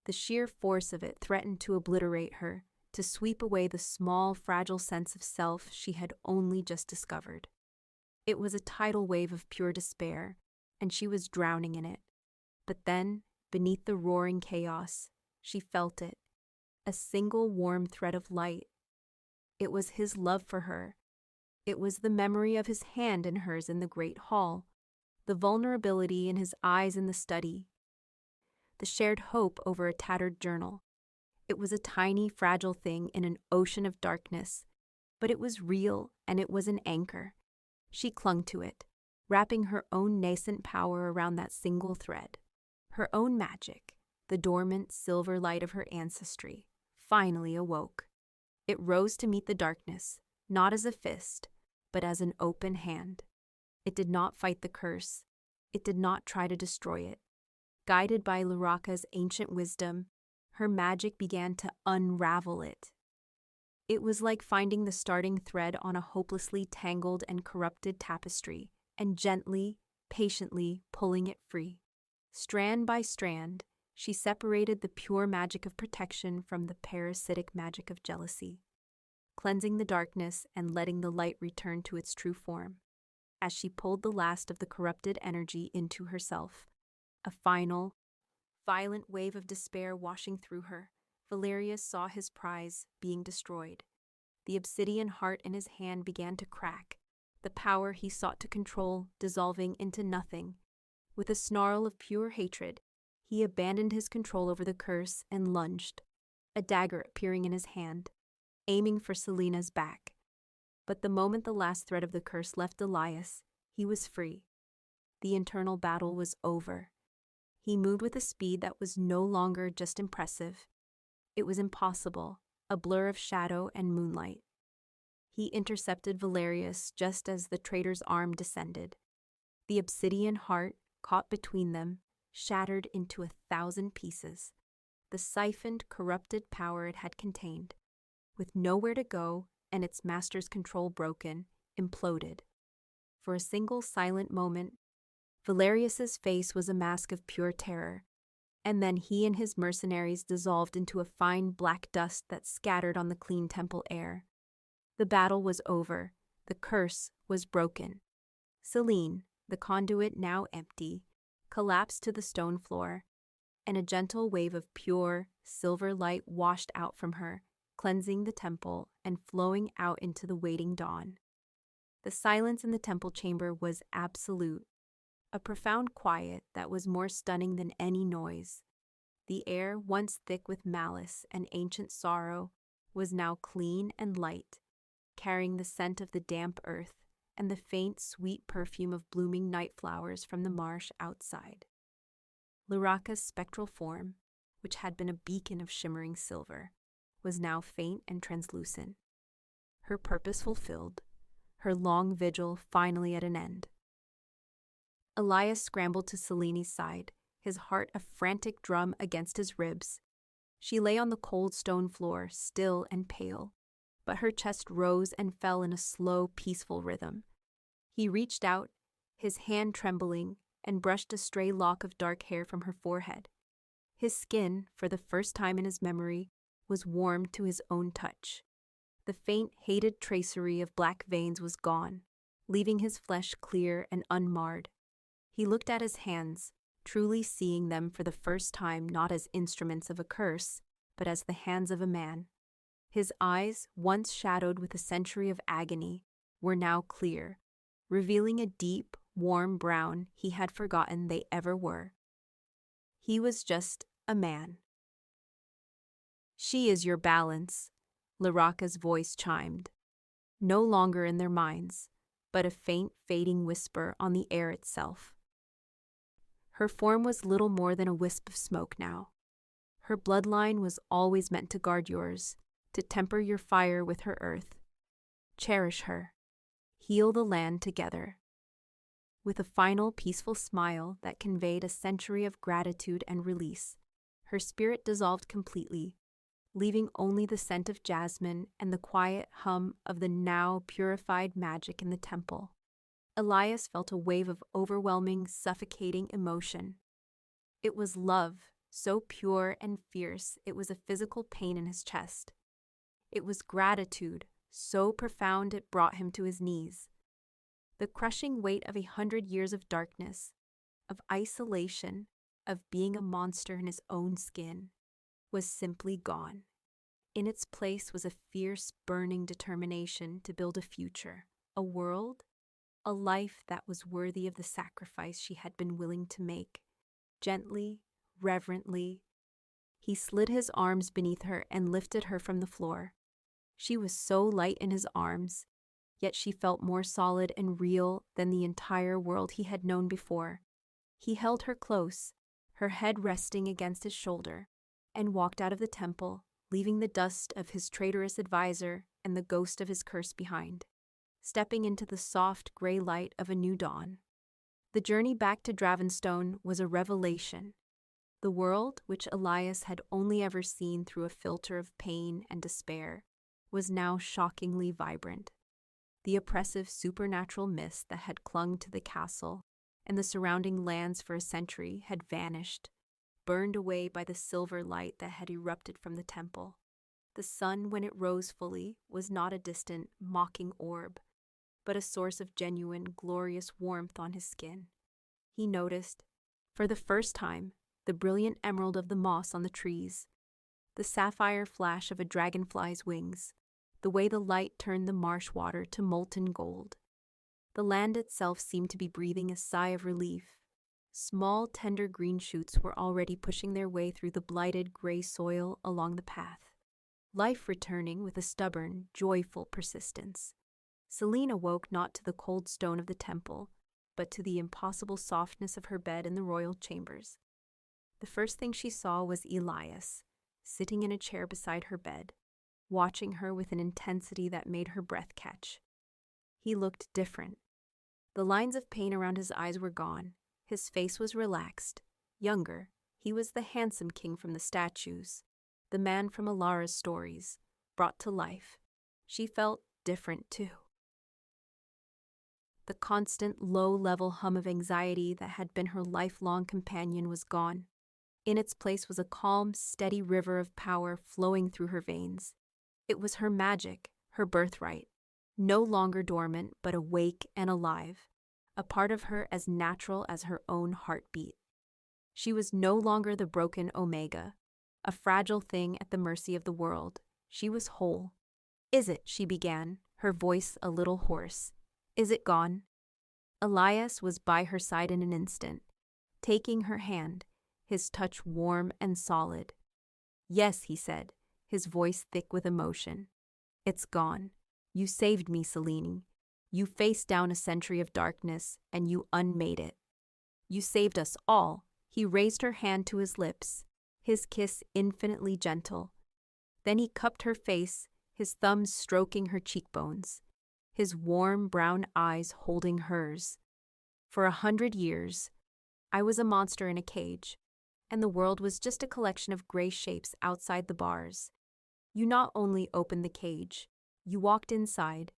The sheer force of it threatened to obliterate her, to sweep away the small, fragile sense of self she had only just discovered. It was a tidal wave of pure despair, and she was drowning in it. But then, beneath the roaring chaos, she felt it, a single warm thread of light. It was his love for her. It was the memory of his hand in hers in the great hall, the vulnerability in his eyes in the study, the shared hope over a tattered journal. It was a tiny, fragile thing in an ocean of darkness, but it was real and it was an anchor. She clung to it, wrapping her own nascent power around that single thread. Her own magic, the dormant silver light of her ancestry, finally awoke. It rose to meet the darkness, not as a fist, but as an open hand. It did not fight the curse. It did not try to destroy it. Guided by Luraka's ancient wisdom, her magic began to unravel it. It was like finding the starting thread on a hopelessly tangled and corrupted tapestry, and gently, patiently pulling it free. Strand by strand, she separated the pure magic of protection from the parasitic magic of jealousy, cleansing the darkness and letting the light return to its true form. As she pulled the last of the corrupted energy into herself, a final, violent wave of despair washing through her, Valerius saw his prize being destroyed. The obsidian heart in his hand began to crack, the power he sought to control dissolving into nothing. With a snarl of pure hatred, he abandoned his control over the curse and lunged, a dagger appearing in his hand, aiming for Selene's back. But the moment the last thread of the curse left Elias, he was free. The internal battle was over. He moved with a speed that was no longer just impressive. It was impossible, a blur of shadow and moonlight. He intercepted Valerius just as the traitor's arm descended. The obsidian heart, caught between them, shattered into 1,000 pieces. The siphoned, corrupted power it had contained, with nowhere to go and its master's control broken, imploded. For a single silent moment, Valerius's face was a mask of pure terror, and then he and his mercenaries dissolved into a fine black dust that scattered on the clean temple air. The battle was over. The curse was broken. Selene, the conduit now empty, collapsed to the stone floor, and a gentle wave of pure, silver light washed out from her, cleansing the temple and flowing out into the waiting dawn. The silence in the temple chamber was absolute, a profound quiet that was more stunning than any noise. The air, once thick with malice and ancient sorrow, was now clean and light, carrying the scent of the damp earth and the faint, sweet perfume of blooming night flowers from the marsh outside. Luraka's spectral form, which had been a beacon of shimmering silver, was now faint and translucent. Her purpose fulfilled, her long vigil finally at an end. Elias scrambled to Selene's side, his heart a frantic drum against his ribs. She lay on the cold stone floor, still and pale, but her chest rose and fell in a slow, peaceful rhythm. He reached out, his hand trembling, and brushed a stray lock of dark hair from her forehead. His skin, for the first time in his memory, was warm to his own touch. The faint, hated tracery of black veins was gone, leaving his flesh clear and unmarred. He looked at his hands, truly seeing them for the first time not as instruments of a curse, but as the hands of a man. His eyes, once shadowed with a century of agony, were now clear, revealing a deep, warm brown he had forgotten they ever were. He was just a man. "She is your balance," Luraka's voice chimed, no longer in their minds, but a faint, fading whisper on the air itself. Her form was little more than a wisp of smoke now. Her bloodline was always meant to guard yours, to temper your fire with her earth. Cherish her. Heal the land together. With a final peaceful smile that conveyed a century of gratitude and release, her spirit dissolved completely, leaving only the scent of jasmine and the quiet hum of the now purified magic in the temple. Elias felt a wave of overwhelming, suffocating emotion. It was love, so pure and fierce it was a physical pain in his chest. It was gratitude, so profound it brought him to his knees. The crushing weight of 100 years of darkness, of isolation, of being a monster in his own skin, was simply gone. In its place was a fierce, burning determination to build a future, a world, a life that was worthy of the sacrifice she had been willing to make. Gently, reverently, he slid his arms beneath her and lifted her from the floor. She was so light in his arms, yet she felt more solid and real than the entire world he had known before. He held her close, her head resting against his shoulder, and walked out of the temple, leaving the dust of his traitorous advisor and the ghost of his curse behind, stepping into the soft gray light of a new dawn. The journey back to Dravenstone was a revelation. The world, which Elias had only ever seen through a filter of pain and despair, was now shockingly vibrant. The oppressive supernatural mist that had clung to the castle and the surrounding lands for a century had vanished, burned away by the silver light that had erupted from the temple. The sun, when it rose fully, was not a distant, mocking orb, but a source of genuine, glorious warmth on his skin. He noticed, for the first time, the brilliant emerald of the moss on the trees, the sapphire flash of a dragonfly's wings, the way the light turned the marsh water to molten gold. The land itself seemed to be breathing a sigh of relief. Small, tender green shoots were already pushing their way through the blighted gray soil along the path, life returning with a stubborn, joyful persistence. Selene awoke not to the cold stone of the temple, but to the impossible softness of her bed in the royal chambers. The first thing she saw was Elias, sitting in a chair beside her bed, watching her with an intensity that made her breath catch. He looked different. The lines of pain around his eyes were gone. His face was relaxed, younger. He was the handsome king from the statues, the man from Alara's stories, brought to life. She felt different too. The constant, low-level hum of anxiety that had been her lifelong companion was gone. In its place was a calm, steady river of power flowing through her veins. It was her magic, her birthright, no longer dormant but awake and alive, a part of her as natural as her own heartbeat. She was no longer the broken Omega, a fragile thing at the mercy of the world. She was whole. "Is it?" she began, her voice a little hoarse. "Is it gone?" Elias was by her side in an instant, taking her hand, his touch warm and solid. "Yes," he said, his voice thick with emotion. "It's gone. You saved me, Selene. You faced down a century of darkness, and you unmade it. You saved us all." He raised her hand to his lips, his kiss infinitely gentle. Then he cupped her face, his thumbs stroking her cheekbones, his warm brown eyes holding hers. "For 100 years, I was a monster in a cage, and the world was just a collection of gray shapes outside the bars. You not only opened the cage, you walked inside,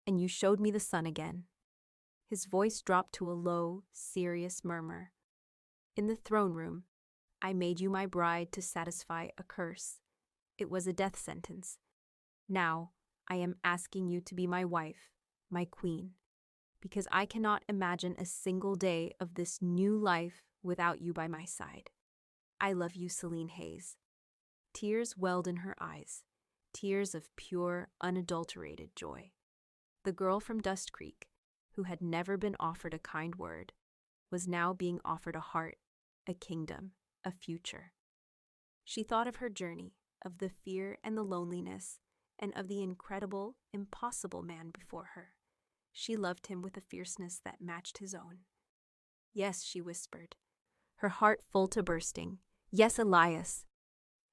and you showed me the sun again." His voice dropped to a low, serious murmur. "In the throne room, I made you my bride to satisfy a curse. It was a death sentence. Now, I am asking you to be my wife, my queen, because I cannot imagine a single day of this new life without you by my side. I love you, Selene Hayes." Tears welled in her eyes, tears of pure, unadulterated joy. The girl from Dust Creek, who had never been offered a kind word, was now being offered a heart, a kingdom, a future. She thought of her journey, of the fear and the loneliness, and of the incredible, impossible man before her. She loved him with a fierceness that matched his own. "Yes," she whispered, her heart full to bursting. "Yes, Elias."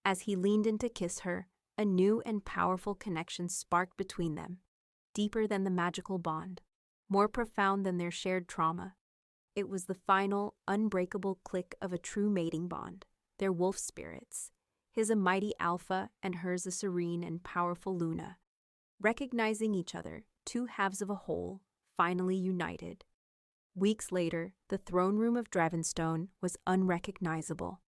As he leaned in to kiss her, a new and powerful connection sparked between them, deeper than the magical bond, more profound than their shared trauma. It was the final, unbreakable click of a true mating bond, their wolf spirits, his a mighty Alpha and hers a serene and powerful Luna, recognizing each other, two halves of a whole, finally united. Weeks later, the throne room of Dravenstone was unrecognizable.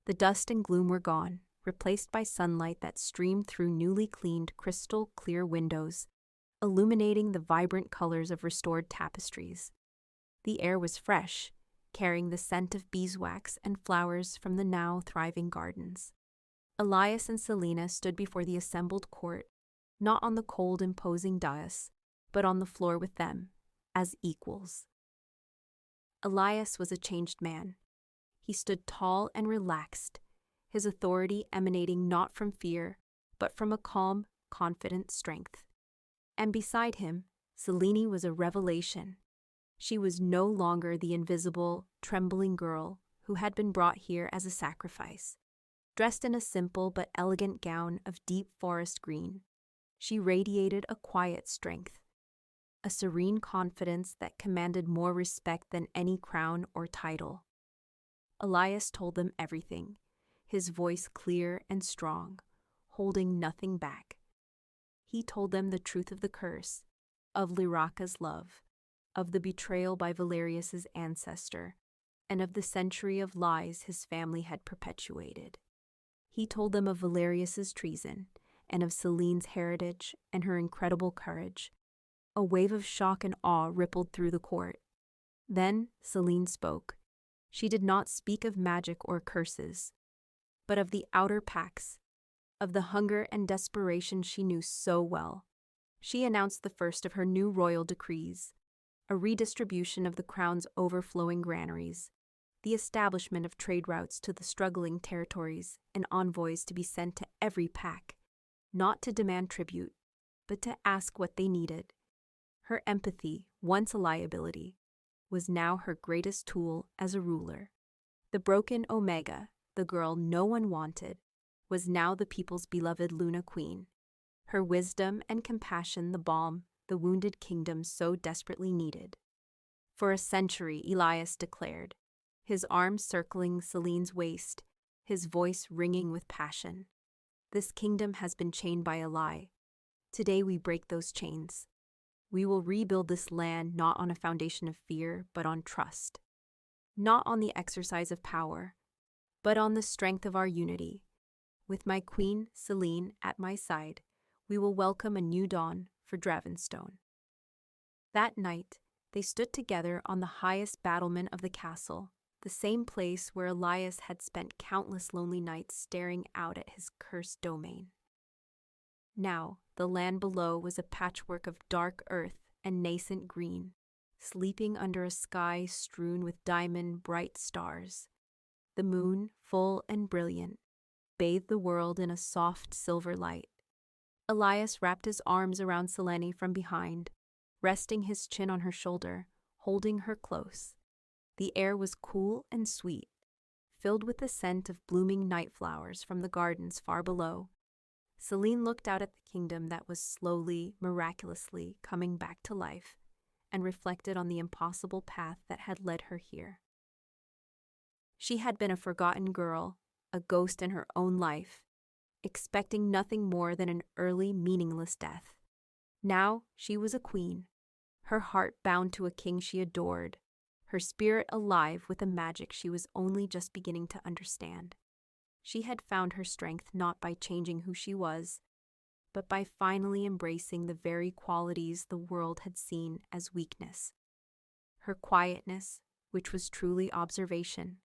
The dust and gloom were gone, replaced by sunlight that streamed through newly cleaned crystal-clear windows, illuminating the vibrant colors of restored tapestries. The air was fresh, carrying the scent of beeswax and flowers from the now thriving gardens. Elias and Selene stood before the assembled court, not on the cold, imposing dais, but on the floor with them, as equals. Elias was a changed man. He stood tall and relaxed, his authority emanating not from fear, but from a calm, confident strength. And beside him, Selene was a revelation. She was no longer the invisible, trembling girl who had been brought here as a sacrifice. Dressed in a simple but elegant gown of deep forest green, she radiated a quiet strength, a serene confidence that commanded more respect than any crown or title. Elias told them everything, his voice clear and strong, holding nothing back. He told them the truth of the curse, of Lyraka's love, of the betrayal by Valerius's ancestor, and of the century of lies his family had perpetuated. He told them of Valerius's treason, and of Selene's heritage and her incredible courage. A wave of shock and awe rippled through the court. Then Selene spoke. She did not speak of magic or curses, but of the outer pacts, of the hunger and desperation she knew so well. She announced the first of her new royal decrees, a redistribution of the crown's overflowing granaries, the establishment of trade routes to the struggling territories, and envoys to be sent to every pack, not to demand tribute, but to ask what they needed. Her empathy, once a liability, was now her greatest tool as a ruler. The broken Omega, the girl no one wanted, was now the people's beloved Luna Queen. Her wisdom and compassion the balm the wounded kingdom so desperately needed. For a century, Elias declared, his arms circling Selene's waist, his voice ringing with passion. This kingdom has been chained by a lie. Today we break those chains. We will rebuild this land not on a foundation of fear, but on trust. Not on the exercise of power, but on the strength of our unity. With my queen, Selene, at my side, we will welcome a new dawn for Dravenstone. That night, they stood together on the highest battlement of the castle, the same place where Elias had spent countless lonely nights staring out at his cursed domain. Now, the land below was a patchwork of dark earth and nascent green, sleeping under a sky strewn with diamond-bright stars. The moon, full and brilliant, bathed the world in a soft silver light. Elias wrapped his arms around Selene from behind, resting his chin on her shoulder, holding her close. The air was cool and sweet, filled with the scent of blooming night flowers from the gardens far below. Selene looked out at the kingdom that was slowly, miraculously coming back to life, and reflected on the impossible path that had led her here. She had been a forgotten girl, a ghost in her own life, expecting nothing more than an early, meaningless death. Now she was a queen, her heart bound to a king she adored, her spirit alive with a magic she was only just beginning to understand. She had found her strength not by changing who she was, but by finally embracing the very qualities the world had seen as weakness. Her quietness, which was truly observation,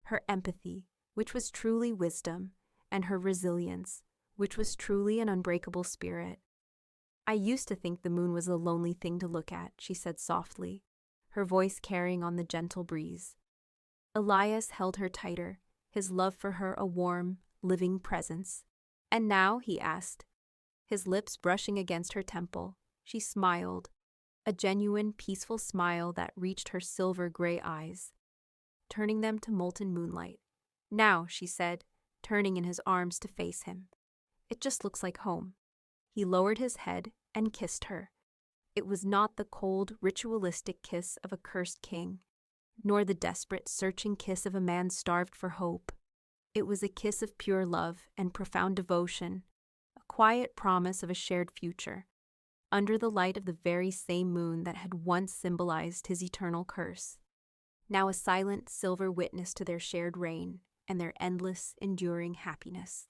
her empathy, which was truly wisdom, and her resilience, which was truly an unbreakable spirit. I used to think the moon was a lonely thing to look at, she said softly, her voice carrying on the gentle breeze. Elias held her tighter, his love for her a warm, living presence. And now, he asked, his lips brushing against her temple. She smiled, a genuine, peaceful smile that reached her silver-gray eyes, turning them to molten moonlight. Now, she said, turning in his arms to face him. It just looks like home. He lowered his head and kissed her. It was not the cold, ritualistic kiss of a cursed king, nor the desperate, searching kiss of a man starved for hope. It was a kiss of pure love and profound devotion, a quiet promise of a shared future, under the light of the very same moon that had once symbolized his eternal curse. Now a silent, silver witness to their shared reign and their endless, enduring happiness.